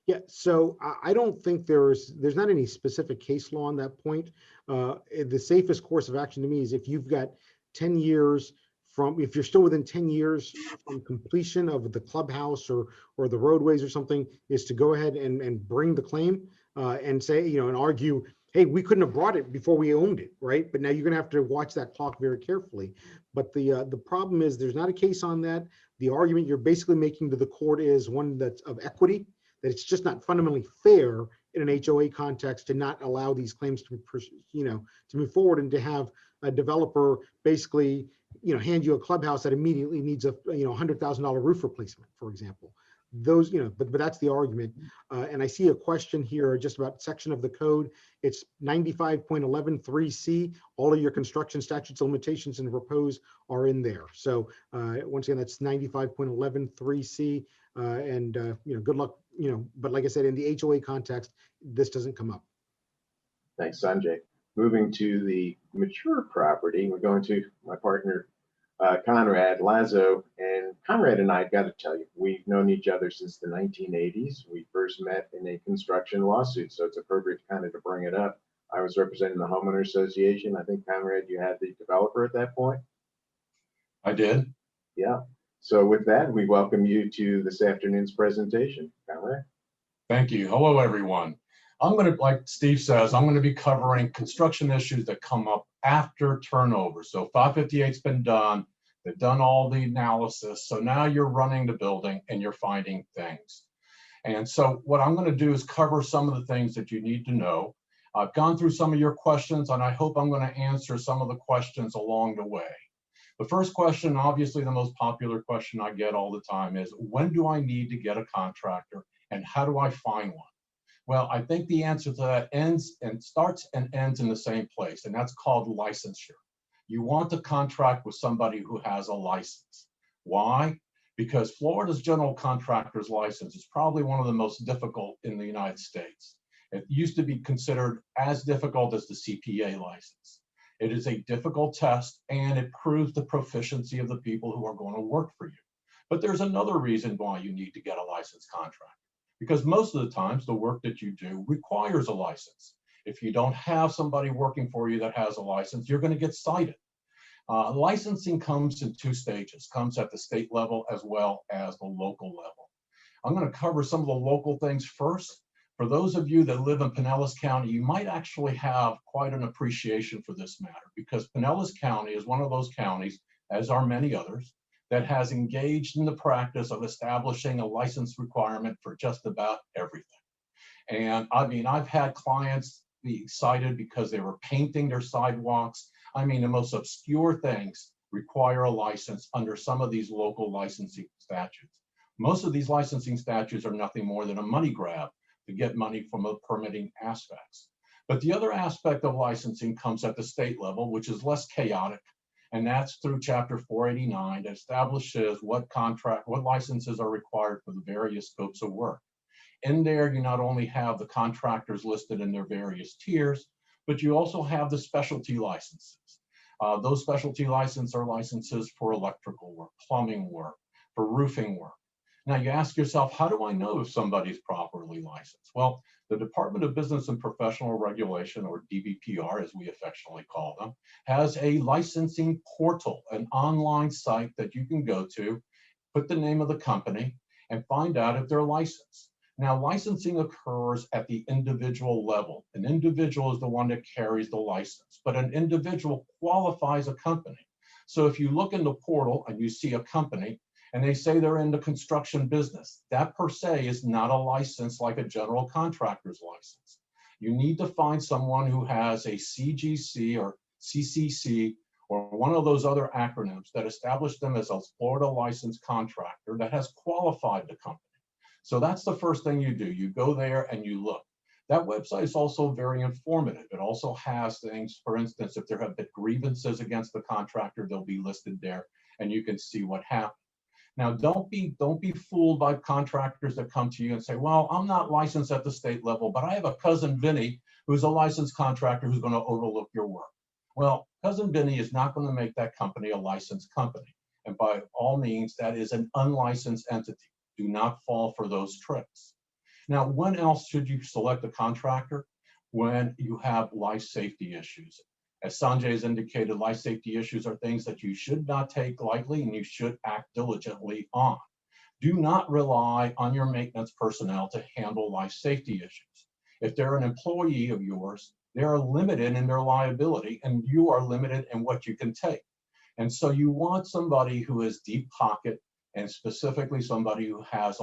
Yeah, so I don't think there's not any specific case law on that point. The safest course of action to me is if you've got 10 years from, if you're still within 10 years from completion of the clubhouse or the roadways or something, is to go ahead and bring the claim and say, you know, and argue, hey, we couldn't have brought it before we owned it, right? But now you're gonna have to watch that clock very carefully. But the problem is there's not a case on that. The argument you're basically making to the court is one that's of equity, that it's just not fundamentally fair in an HOA context to not allow these claims to, you know, to move forward, and to have a developer basically, you know, hand you a clubhouse that immediately needs a, you know, $100,000 roof replacement, for example. Those, you know, but that's the argument. And I see a question here just about section of the code. It's 95.113C. All of your construction statutes of limitations and repose are in there. So once again, that's 95.113C. And you know, good luck, you know, but like I said, in the HOA context, this doesn't come up. Thanks, Sanjay. Moving to the mature property, we're going to my partner, Conrad Lazo. And Conrad and I got to tell you, we've known each other since the 1980s. We first met in a construction lawsuit, so it's appropriate kind of to bring it up. I was representing the homeowner association. I think, Conrad, you had the developer at that point. I did. Yeah. So with that, we welcome you to this afternoon's presentation, Conrad. Thank you. Hello, everyone. I'm going to, like Steve says, I'm going to be covering construction issues that come up after turnover. So 558's been done. They've done all the analysis. So now you're running the building and you're finding things. And so what I'm going to do is cover some of the things that you need to know. I've gone through some of your questions, and I hope I'm going to answer some of the questions along the way. The first question, obviously the most popular question I get all the time, is when do I need to get a contractor and how do I find one? Well, I think the answer to that starts and ends in the same place, and that's called licensure. You want to contract with somebody who has a license. Why? Because Florida's general contractor's license is probably one of the most difficult in the United States. It used to be considered as difficult as the CPA license. It is a difficult test, and it proves the proficiency of the people who are going to work for you. But there's another reason why you need to get a licensed contractor, because most of the times the work that you do requires a license. If you don't have somebody working for you that has a license, you're going to get cited. Licensing comes in 2 stages, comes at the state level as well as the local level. I'm going to cover some of the local things first. For those of you that live in Pinellas County, you might actually have quite an appreciation for this matter, because Pinellas County is one of those counties, as are many others, that has engaged in the practice of establishing a license requirement for just about everything. And I mean, I've had clients be excited because they were painting their sidewalks. I mean, the most obscure things require a license under some of these local licensing statutes. Most of these licensing statutes are nothing more than a money grab to get money from the permitting aspects. But the other aspect of licensing comes at the state level, which is less chaotic. And that's through Chapter 489 that establishes what licenses are required for the various scopes of work. In there, you not only have the contractors listed in their various tiers, but you also have the specialty licenses. Those specialty licenses are licenses for electrical work, plumbing work, for roofing work. Now you ask yourself, how do I know if somebody's properly licensed? Well, the Department of Business and Professional Regulation, or DBPR as we affectionately call them, has a licensing portal, an online site that you can go to, put the name of the company, and find out if they're licensed. Now, licensing occurs at the individual level. An individual is the one that carries the license, but an individual qualifies a company. So if you look in the portal and you see a company, and they say they're in the construction business, that per se is not a license like a general contractor's license. You need to find someone who has a CGC or CCC or one of those other acronyms that establish them as a Florida licensed contractor that has qualified the company. So that's the first thing you do. You go there and you look. That website is also very informative. It also has things, for instance, if there have been grievances against the contractor, they'll be listed there and you can see what happened. Now, don't be fooled by contractors that come to you and say, well, I'm not licensed at the state level, but I have a cousin Vinny who's a licensed contractor who's going to overlook your work. Well, cousin Vinny is not going to make that company a licensed company. And by all means, that is an unlicensed entity. Do not fall for those tricks. Now, when else should you select a contractor? When you have life safety issues. As Sanjay has indicated, life safety issues are things that you should not take lightly and you should act diligently on. Do not rely on your maintenance personnel to handle life safety issues. If they're an employee of yours, they are limited in their liability and you are limited in what you can take. And so you want somebody who is deep pocket and specifically somebody who has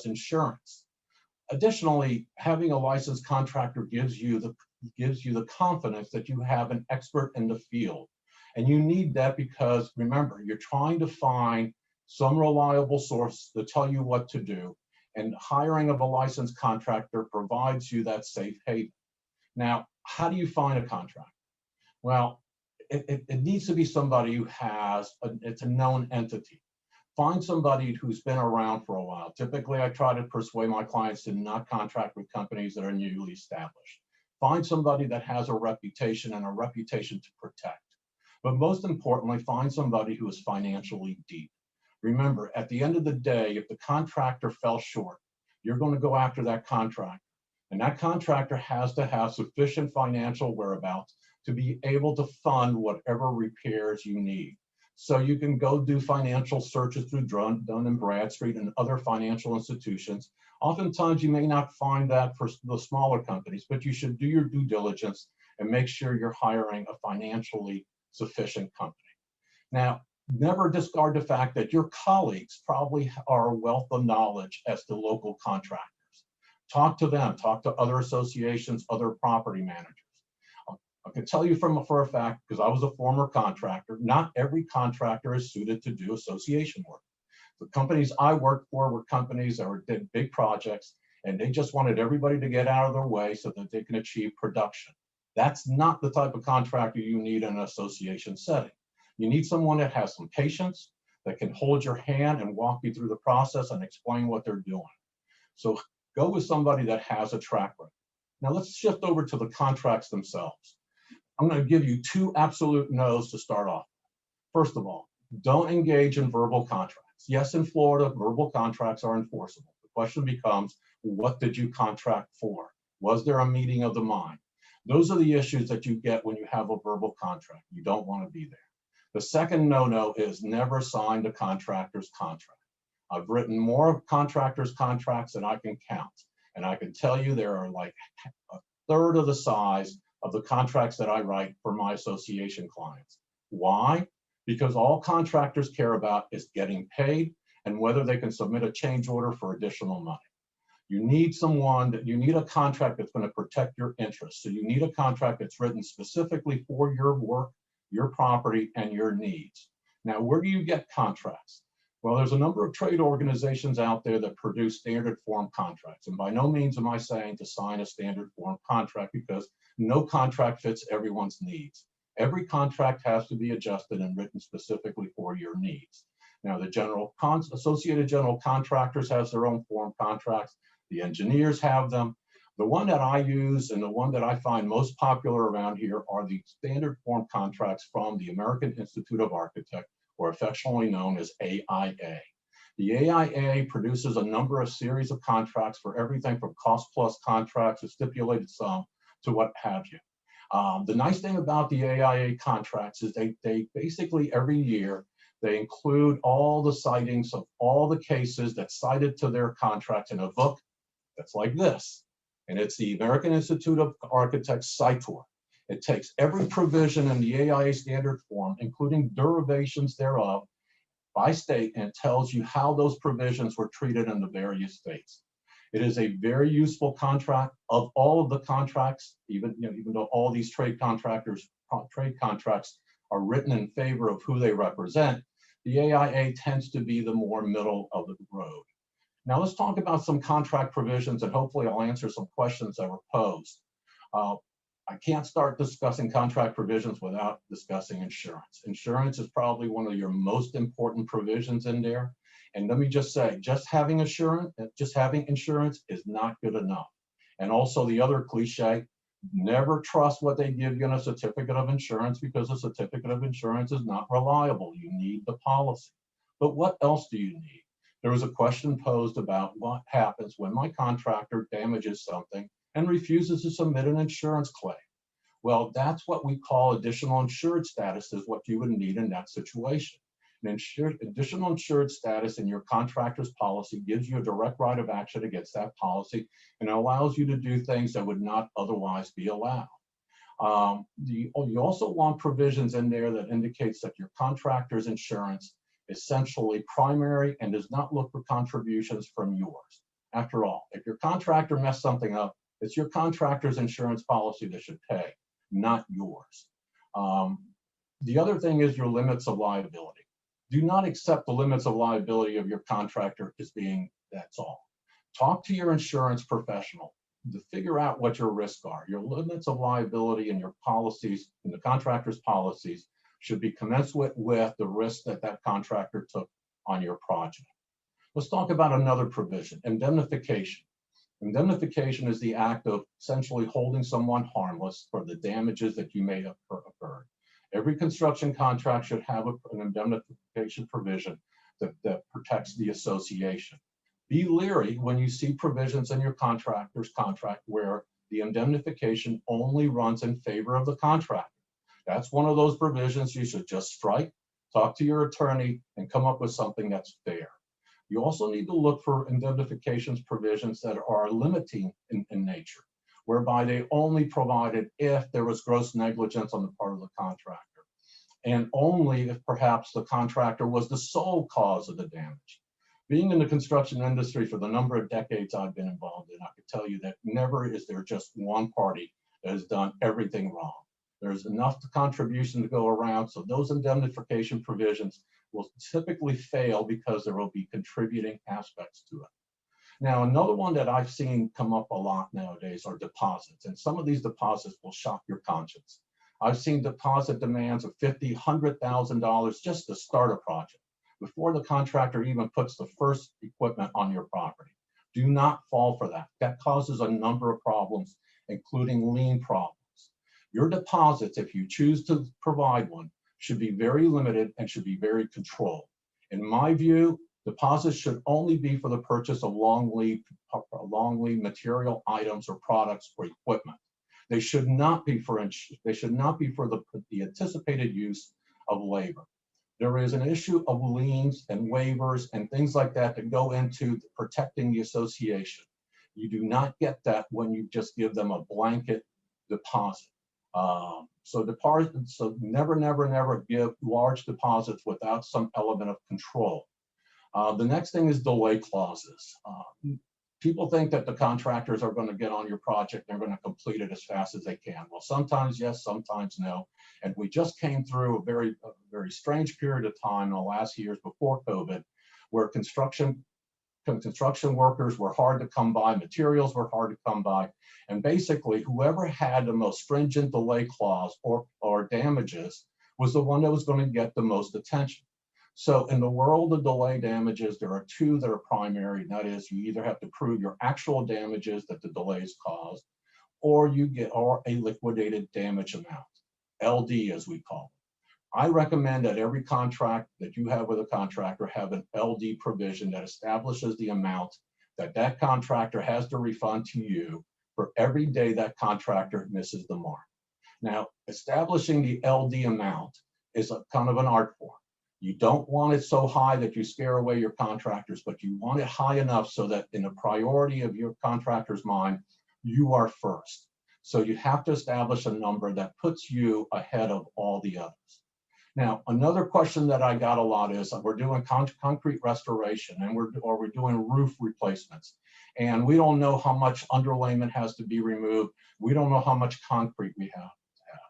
insurance. Additionally, having a licensed contractor gives you the confidence that you have an expert in the field. And you need that because, remember, you're trying to find some reliable source to tell you what to do. And hiring of a licensed contractor provides you that safe haven. Now, how do you find a contractor? Well, it needs to be somebody who it's a known entity. Find somebody who's been around for a while. Typically, I try to persuade my clients to not contract with companies that are newly established. Find somebody that has a reputation and a reputation to protect. But most importantly, find somebody who is financially deep. Remember, at the end of the day, if the contractor fell short, you're going to go after that contractor. And that contractor has to have sufficient financial whereabouts to be able to fund whatever repairs you need. So you can go do financial searches through Dun & Bradstreet and other financial institutions. Oftentimes you may not find that for the smaller companies, but you should do your due diligence and make sure you're hiring a financially sufficient company. Now, never discard the fact that your colleagues probably are a wealth of knowledge as to local contractors. Talk to them, talk to other associations, other property managers. I can tell you for a fact, because I was a former contractor, not every contractor is suited to do association work. The companies I worked for were companies that did big projects, and they just wanted everybody to get out of their way so that they can achieve production. That's not the type of contractor you need in an association setting. You need someone that has some patience, that can hold your hand and walk you through the process and explain what they're doing. So go with somebody that has a track record. Now let's shift over to the contracts themselves. I'm going to give you two absolute no's to start off. First of all, don't engage in verbal contracts. Yes, in Florida, verbal contracts are enforceable. The question becomes, what did you contract for? Was there a meeting of the mind? Those are the issues that you get when you have a verbal contract. You don't want to be there. The second no-no is never sign the contractor's contract. I've written more contractors' contracts than I can count. And I can tell you there are like a third of the size of the contracts that I write for my association clients. Why? Because all contractors care about is getting paid and whether they can submit a change order for additional money. You need a contract that's going to protect your interests. So you need a contract that's written specifically for your work, your property, and your needs. Now, where do you get contracts? Well, there's a number of trade organizations out there that produce standard form contracts. And by no means am I saying to sign a standard form contract because no contract fits everyone's needs. Every contract has to be adjusted and written specifically for your needs. Now, the Associated General Contractors has their own form contracts. The engineers have them. The one that I use and the one that I find most popular around here are the standard form contracts from the American Institute of Architects, or affectionately known as AIA. The AIA produces a number of series of contracts for everything from cost plus contracts to stipulated sum to what have you. The nice thing about the AIA contracts is they basically every year, they include all the citings of all the cases that cited to their contracts in a book that's like this. And it's the American Institute of Architects CITOR. It takes every provision in the AIA standard form, including derivations thereof by state, and tells you how those provisions were treated in the various states. It is a very useful contract. Of all of the contracts, even though all these trade contracts are written in favor of who they represent, the AIA tends to be the more middle of the road. Now let's talk about some contract provisions, and hopefully I'll answer some questions that were posed. I can't start discussing contract provisions without discussing insurance. Insurance is probably one of your most important provisions in there. And let me just say, just having insurance is not good enough. And also the other cliche, never trust what they give you in a certificate of insurance, because a certificate of insurance is not reliable. You need the policy. But what else do you need? There was a question posed about what happens when my contractor damages something and refuses to submit an insurance claim. Well, that's what we call additional insured status, is what you would need in that situation. An additional insured status in your contractor's policy gives you a direct right of action against that policy, and it allows you to do things that would not otherwise be allowed. You also want provisions in there that indicates that your contractor's insurance is essentially primary and does not look for contributions from yours. After all, if your contractor messed something up, it's your contractor's insurance policy that should pay, not yours. The other thing is your limits of liability. Do not accept the limits of liability of your contractor as being that's all. Talk to your insurance professional to figure out what your risks are. Your limits of liability and your policies and the contractor's policies should be commensurate with the risk that that contractor took on your project. Let's talk about another provision, indemnification. Indemnification is the act of essentially holding someone harmless for the damages that you may have occurred. Every construction contract should have an indemnification provision that protects the association. Be leery when you see provisions in your contractor's contract where the indemnification only runs in favor of the contractor. That's one of those provisions you should just strike, talk to your attorney, and come up with something that's fair. You also need to look for indemnifications provisions that are limiting in nature, whereby they only provided if there was gross negligence on the part of the contractor, and only if perhaps the contractor was the sole cause of the damage. Being in the construction industry for the number of decades I've been involved in, I can tell you that never is there just one party that has done everything wrong. There's enough contribution to go around, so those indemnification provisions will typically fail because there will be contributing aspects to it. Now, another one that I've seen come up a lot nowadays are deposits, and some of these deposits will shock your conscience. I've seen deposit demands of $50,000, $100,000 just to start a project before the contractor even puts the first equipment on your property. Do not fall for that. That causes a number of problems, including lien problems. Your deposits, if you choose to provide one, should be very limited and should be very controlled. In my view, deposits should only be for the purchase of long lead material items or products or equipment. They should not be for the anticipated use of labor. There is an issue of liens and waivers and things like that that go into protecting the association. You do not get that when you just give them a blanket deposit. So never give large deposits without some element of control. The next thing is delay clauses. People think that the contractors are going to get on your project, they're going to complete it as fast as they can. Well, sometimes yes, sometimes no. And we just came through a very strange period of time in the last years before COVID, where construction workers were hard to come by, materials were hard to come by, and basically whoever had the most stringent delay clause or damages was the one that was going to get the most attention. So in the world of delay damages, there are two that are primary, and that is you either have to prove your actual damages that the delays caused, or a liquidated damage amount, LD as we call it. I recommend that every contract that you have with a contractor have an LD provision that establishes the amount that contractor has to refund to you for every day that contractor misses the mark. Now, establishing the LD amount is a kind of an art form. You don't want it so high that you scare away your contractors, but you want it high enough so that in the priority of your contractor's mind, you are first. So you have to establish a number that puts you ahead of all the others. Now, another question that I got a lot is we're doing concrete restoration and we're doing roof replacements. And we don't know how much underlayment has to be removed. We don't know how much concrete we have to have.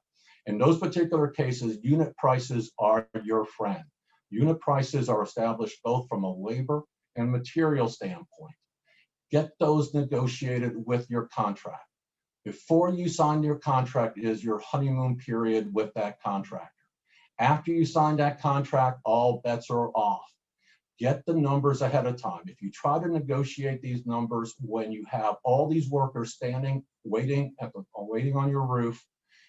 In those particular cases, unit prices are your friend. Unit prices are established both from a labor and material standpoint. Get those negotiated with your contract. Before you sign your contract is your honeymoon period with that contractor. After you sign that contract, all bets are off. Get the numbers ahead of time. If you try to negotiate these numbers when you have all these workers standing, waiting on your roof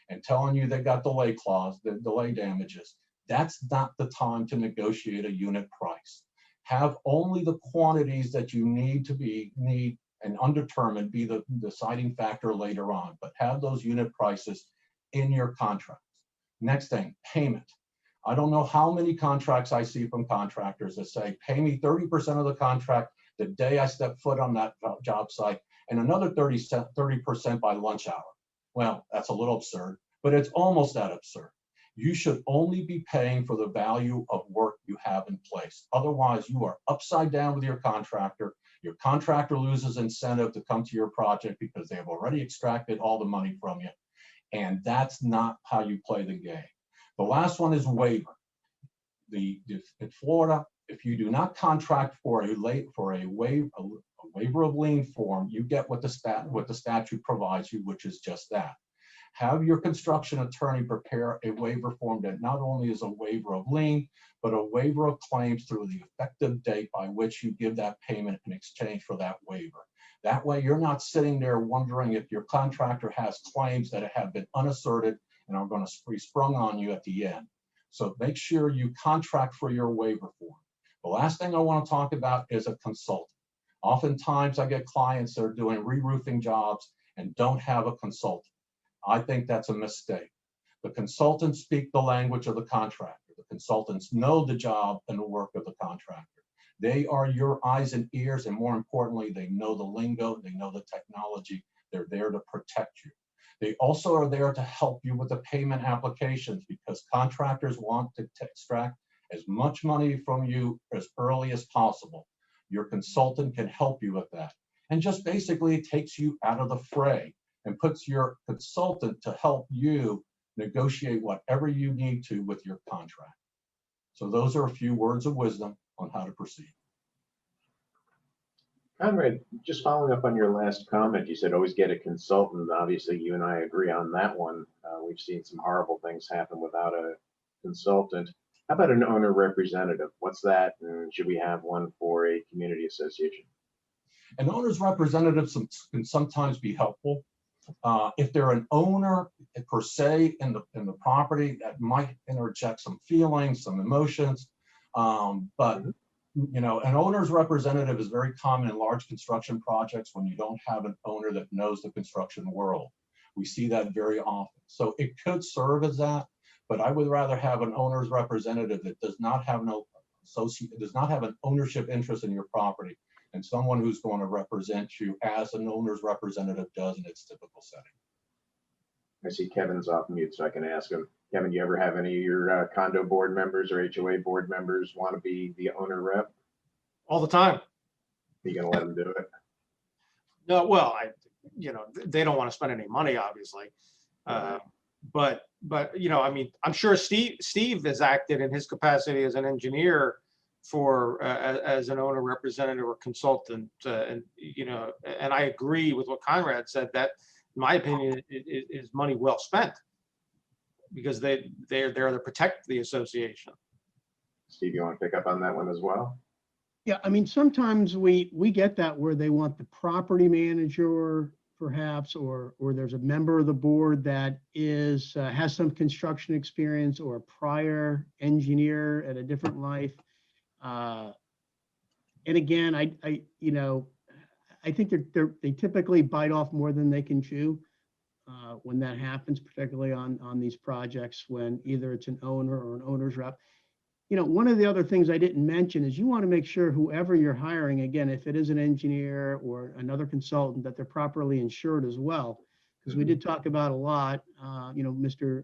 and telling you they got delay clause, the delay damages, that's not the time to negotiate a unit price. Have only the quantities that you need and undetermined be the deciding factor later on, but have those unit prices in your contracts. Next thing, payment. I don't know how many contracts I see from contractors that say, pay me 30% of the contract the day I step foot on that job site and another 30% by lunch hour. Well, that's a little absurd, but it's almost that absurd. You should only be paying for the value of work you have in place. Otherwise, you are upside down with your contractor. Your contractor loses incentive to come to your project because they have already extracted all the money from you. And that's not how you play the game. The last one is waiver. In Florida, if you do not contract for a waiver of lien form, you get what the statute provides you, which is just that. Have your construction attorney prepare a waiver form that not only is a waiver of lien, but a waiver of claims through the effective date by which you give that payment in exchange for that waiver. That way, you're not sitting there wondering if your contractor has claims that have been unasserted and are going to be sprung on you at the end. So make sure you contract for your waiver form. The last thing I want to talk about is a consultant. Oftentimes I get clients that are doing re-roofing jobs and don't have a consultant. I think that's a mistake. The consultants speak the language of the contractor. The consultants know the job and the work of the contractor. They are your eyes and ears, and more importantly, they know the lingo, they know the technology. They're there to protect you. They also are there to help you with the payment applications because contractors want to extract as much money from you as early as possible. Your consultant can help you with that and just basically takes you out of the fray and puts your consultant to help you negotiate whatever you need to with your contract. So those are a few words of wisdom on how to proceed. Conrad, just following up on your last comment, you said always get a consultant. Obviously, you and I agree on that one. We've seen some horrible things happen without a consultant. How about an owner representative? What's that? And should we have one for a community association? An owner's representative can sometimes be helpful. If they're an owner per se in the property, that might interject some feelings, some emotions, but you know, an owner's representative is very common in large construction projects when you don't have an owner that knows the construction world. We see that very often. So it could serve as that, but I would rather have an owner's representative that does not have an ownership interest in your property and someone who's going to represent you as an owner's representative does in its typical setting. I see Kevin's off mute, so I can ask him. Kevin, do you ever have any of your condo board members or HOA board members want to be the owner rep? All the time. Are you going to let them do it? No, well, they don't want to spend any money, obviously. But you know, I mean, I'm sure Steve has acted in his capacity as an engineer for as an owner representative or consultant, and you know, and I agree with what Conrad said, that in my opinion is money well spent because they're there to protect the association. Steve, you want to pick up on that one as well? Yeah, I mean, sometimes we get that where they want the property manager perhaps, or there's a member of the board that has some construction experience or a prior engineer at a different life. And again, I think they typically bite off more than they can chew when that happens, particularly on these projects when either it's an owner or an owner's rep. You know, one of the other things I didn't mention is you want to make sure whoever you're hiring, again, if it is an engineer or another consultant, that they're properly insured as well. Because we did talk about a lot, Mr.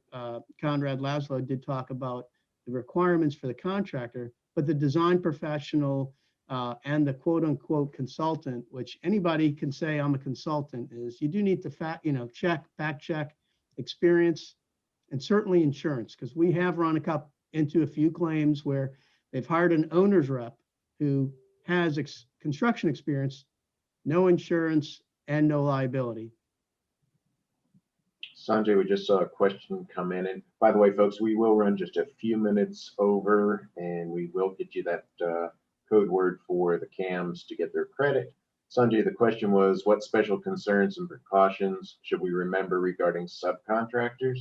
Conrad Laszlo did talk about the requirements for the contractor, but the design professional and the quote unquote consultant, which anybody can say I'm a consultant, is you do need to fact check experience and certainly insurance, because we have run into a few claims where they've hired an owner's rep who has construction experience, no insurance, and no liability. Sanjay, we just saw a question come in. And by the way, folks, we will run just a few minutes over and we will get you that code word for the CAMs to get their credit. Sanjay, the question was, what special concerns and precautions should we remember regarding subcontractors?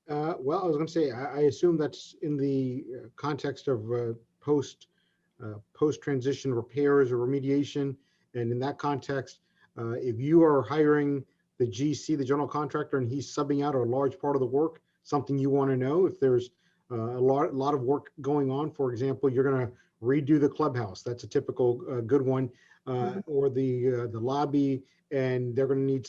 Well, I was going to say, I assume that's in the context of post-transition repairs or remediation. And in that context, if you are hiring the GC, the general contractor, and he's subbing out a large part of the work, something you want to know if there's a lot of work going on. For example, you're going to redo the clubhouse. That's a typical good one, or the lobby, and they're going to need,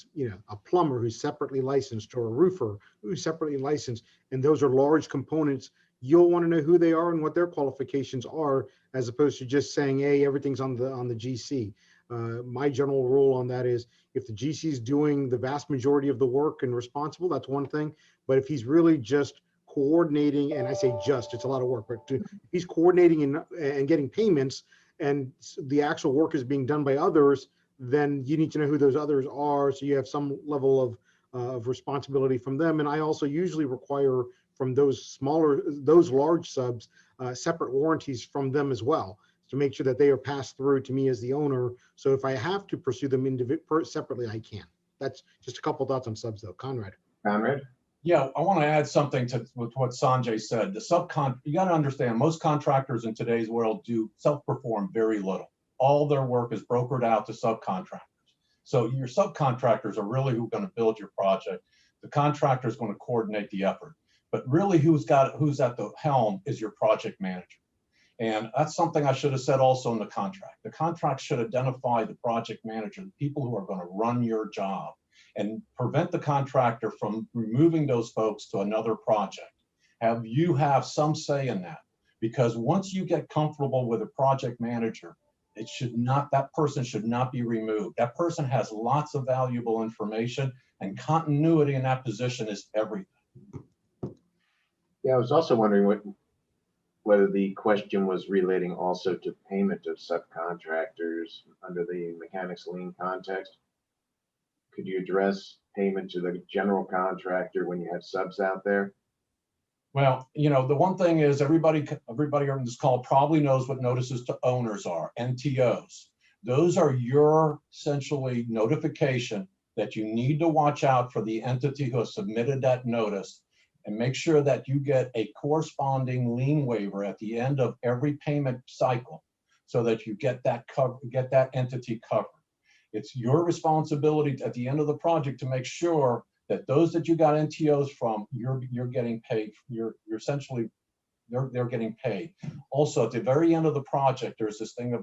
a plumber who's separately licensed or a roofer who's separately licensed, and those are large components. You'll want to know who they are and what their qualifications are, as opposed to just saying, hey, everything's on the GC. My general rule on that is if the GC is doing the vast majority of the work and responsible, that's one thing. But if he's really just coordinating, and I say just, it's a lot of work, but if he's coordinating and getting payments and the actual work is being done by others, then you need to know who those others are. So you have some level of responsibility from them. And I also usually require from those large subs, separate warranties from them as well, to make sure that they are passed through to me as the owner. So if I have to pursue them separately, I can. That's just a couple thoughts on subs though. Conrad. Conrad? Yeah, I want to add something to what Sanjay said. You got to understand, most contractors in today's world do self-perform very little. All their work is brokered out to subcontractors. So your subcontractors are really who's going to build your project. The contractor is going to coordinate the effort. But really who's at the helm is your project manager. And that's something I should have said also in the contract. The contract should identify the project manager, the people who are going to run your job, and prevent the contractor from removing those folks to another project. You have some say in that, because once you get comfortable with a project manager, that person should not be removed. That person has lots of valuable information, and continuity in that position is everything. Yeah, I was also wondering whether the question was relating also to payment of subcontractors under the mechanics lien context. Could you address payment to the general contractor when you have subs out there? Well, the one thing is everybody on this call probably knows what notices to owners are, NTOs. Those are your essentially notification that you need to watch out for the entity who has submitted that notice, and make sure that you get a corresponding lien waiver at the end of every payment cycle so that you get that entity covered. It's your responsibility at the end of the project to make sure that those that you got NTOs from, you're getting paid. They're getting paid. Also, at the very end of the project, there's this thing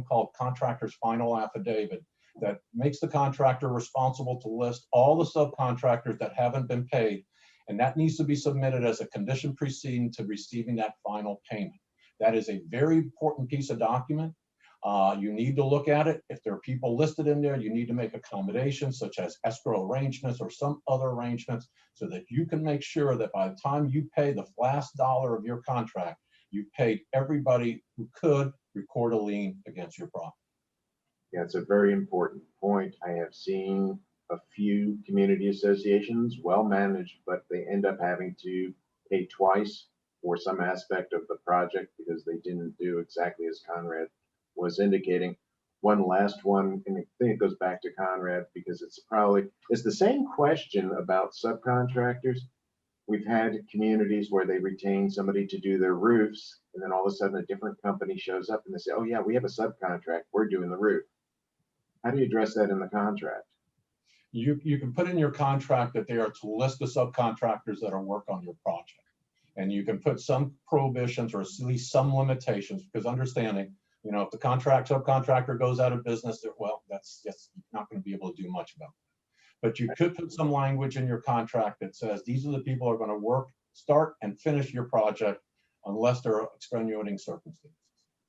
called contractor's final affidavit that makes the contractor responsible to list all the subcontractors that haven't been paid. And that needs to be submitted as a condition preceding to receiving that final payment. That is a very important piece of document. You need to look at it. If there are people listed in there, you need to make accommodations such as escrow arrangements or some other arrangements so that you can make sure that by the time you pay the last dollar of your contract, you've paid everybody who could record a lien against your property. Yeah, it's a very important point. I have seen a few community associations, well managed, but they end up having to pay twice for some aspect of the project because they didn't do exactly as Conrad was indicating. One last one, and I think it goes back to Conrad because it's the same question about subcontractors. We've had communities where they retain somebody to do their roofs, and then all of a sudden a different company shows up and they say, oh yeah, we have a subcontract, we're doing the roof. How do you address that in the contract? You can put in your contract that they are to list the subcontractors that are work on your project. And you can put some prohibitions or at least some limitations, because understanding, if the subcontractor goes out of business, well, that's not going to be able to do much about it. But you could put some language in your contract that says these are the people who are going to start and finish your project unless there are extenuating circumstances.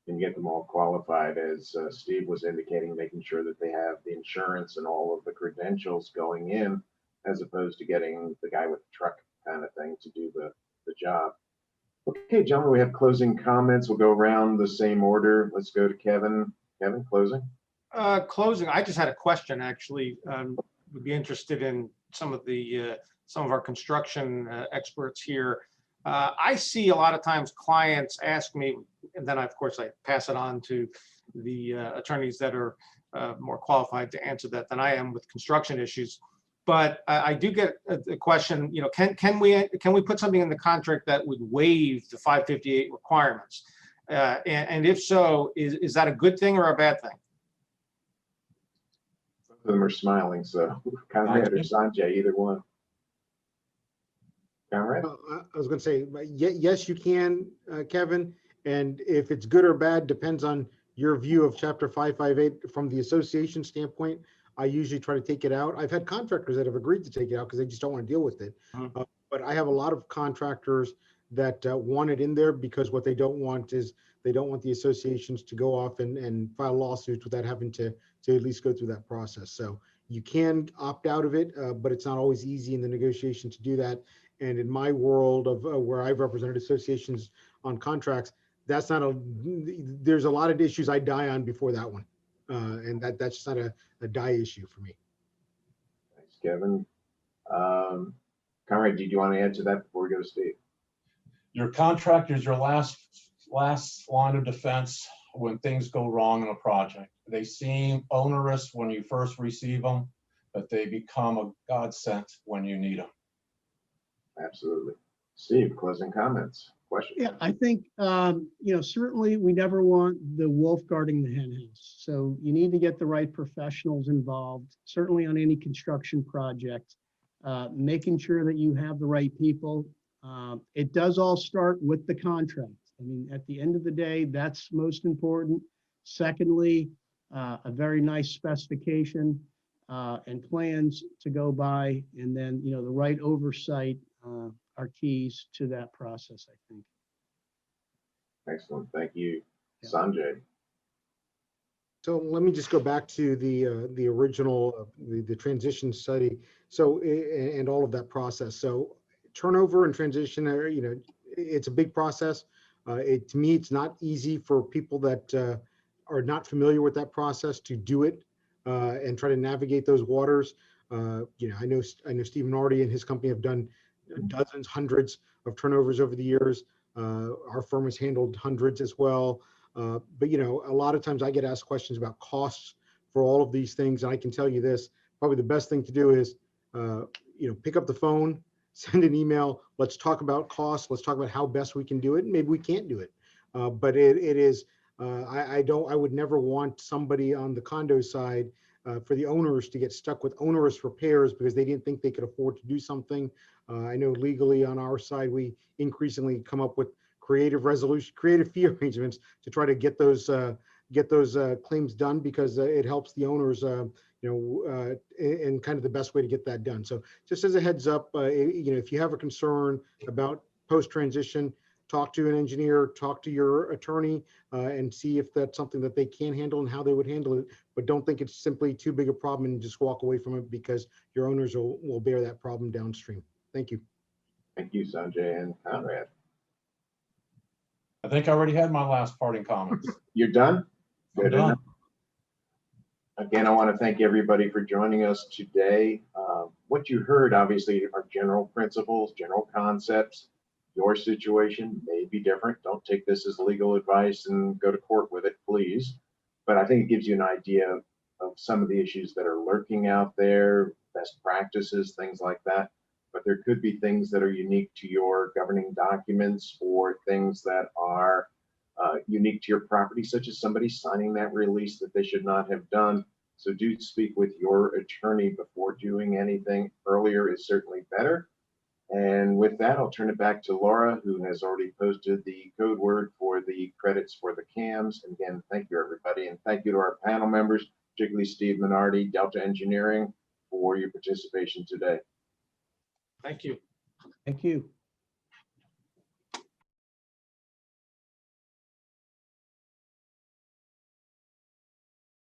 And get them all qualified, as Steve was indicating, making sure that they have the insurance and all of the credentials going in, as opposed to getting the guy with the truck kind of thing to do the job. Okay, gentlemen, we have closing comments. We'll go around the same order. Let's go to Kevin. Kevin, closing. Closing, I just had a question, actually. Would be interested in some of our construction experts here. I see a lot of times clients ask me, and then of course I pass it on to the attorneys that are more qualified to answer that than I am with construction issues. But I do get a question, can we put something in the contract that would waive the 558 requirements? And if so, is that a good thing or a bad thing? Both of them are smiling, so Conrad or Sanjay, either one. Conrad? I was going to say, yes, you can, Kevin. And if it's good or bad, depends on your view of Chapter 558 from the association standpoint. I usually try to take it out. I've had contractors that have agreed to take it out because they just don't want to deal with it. But I have a lot of contractors that want it in there because what they don't want is they don't want the associations to go off and file lawsuits without having to at least go through that process. So you can opt out of it, but it's not always easy in the negotiation to do that. And in my world of where I've represented associations on contracts, there's a lot of issues I die on before that one. And that's just not a die issue for me. Thanks, Kevin. Conrad, did you want to add to that before we go to Steve? Your contractor is your last line of defense when things go wrong in a project. They seem onerous when you first receive them, but they become a godsend when you need them. Absolutely. Steve, closing comments, questions? Yeah, I think, certainly we never want the wolf guarding the hen house. So you need to get the right professionals involved, certainly on any construction project, making sure that you have the right people. It does all start with the contract. I mean, at the end of the day, that's most important. Secondly, a very nice specification and plans to go by, and then, the right oversight are keys to that process, I think. Excellent. Thank you. Yeah. Sanjay. So let me just go back to the original, the transition study. So, and all of that process. So turnover and transition are, it's a big process. To me, it's not easy for people that are not familiar with that process to do it and try to navigate those waters. I know Steve Minardi and his company have done dozens, hundreds of turnovers over the years. Our firm has handled hundreds as well. But a lot of times I get asked questions about costs for all of these things. And I can tell you this, probably the best thing to do is, pick up the phone, send an email. Let's talk about costs. Let's talk about how best we can do it. And maybe we can't do it. But it is, I would never want somebody on the condo side for the owners to get stuck with onerous repairs because they didn't think they could afford to do something. I know legally on our side, we increasingly come up with creative fee arrangements to try to get those claims done because it helps the owners, and kind of the best way to get that done. So just as a heads up, if you have a concern about post-transition, talk to an engineer, talk to your attorney, and see if that's something that they can handle and how they would handle it. But don't think it's simply too big a problem and just walk away from it because your owners will bear that problem downstream. Thank you. Thank you, Sanjay and Conrad. I think I already had my last parting comments. You're done? I'm Good done. enough. Again, I want to thank everybody for joining us today. What you heard, obviously, are general principles, general concepts. Your situation may be different. Don't take this as legal advice and go to court with it, please. But I think it gives you an idea of some of the issues that are lurking out there, best practices, things like that. But there could be things that are unique to your governing documents or things that are unique to your property, such as somebody signing that release that they should not have done. So do speak with your attorney before doing anything. Earlier is certainly better. And with that, I'll turn it back to Laura, who has already posted the code word for the credits for the CAMs. And again, thank you, everybody. And thank you to our panel members, particularly Steve Minardi, Delta Engineering, for your participation today. Thank you. Thank you.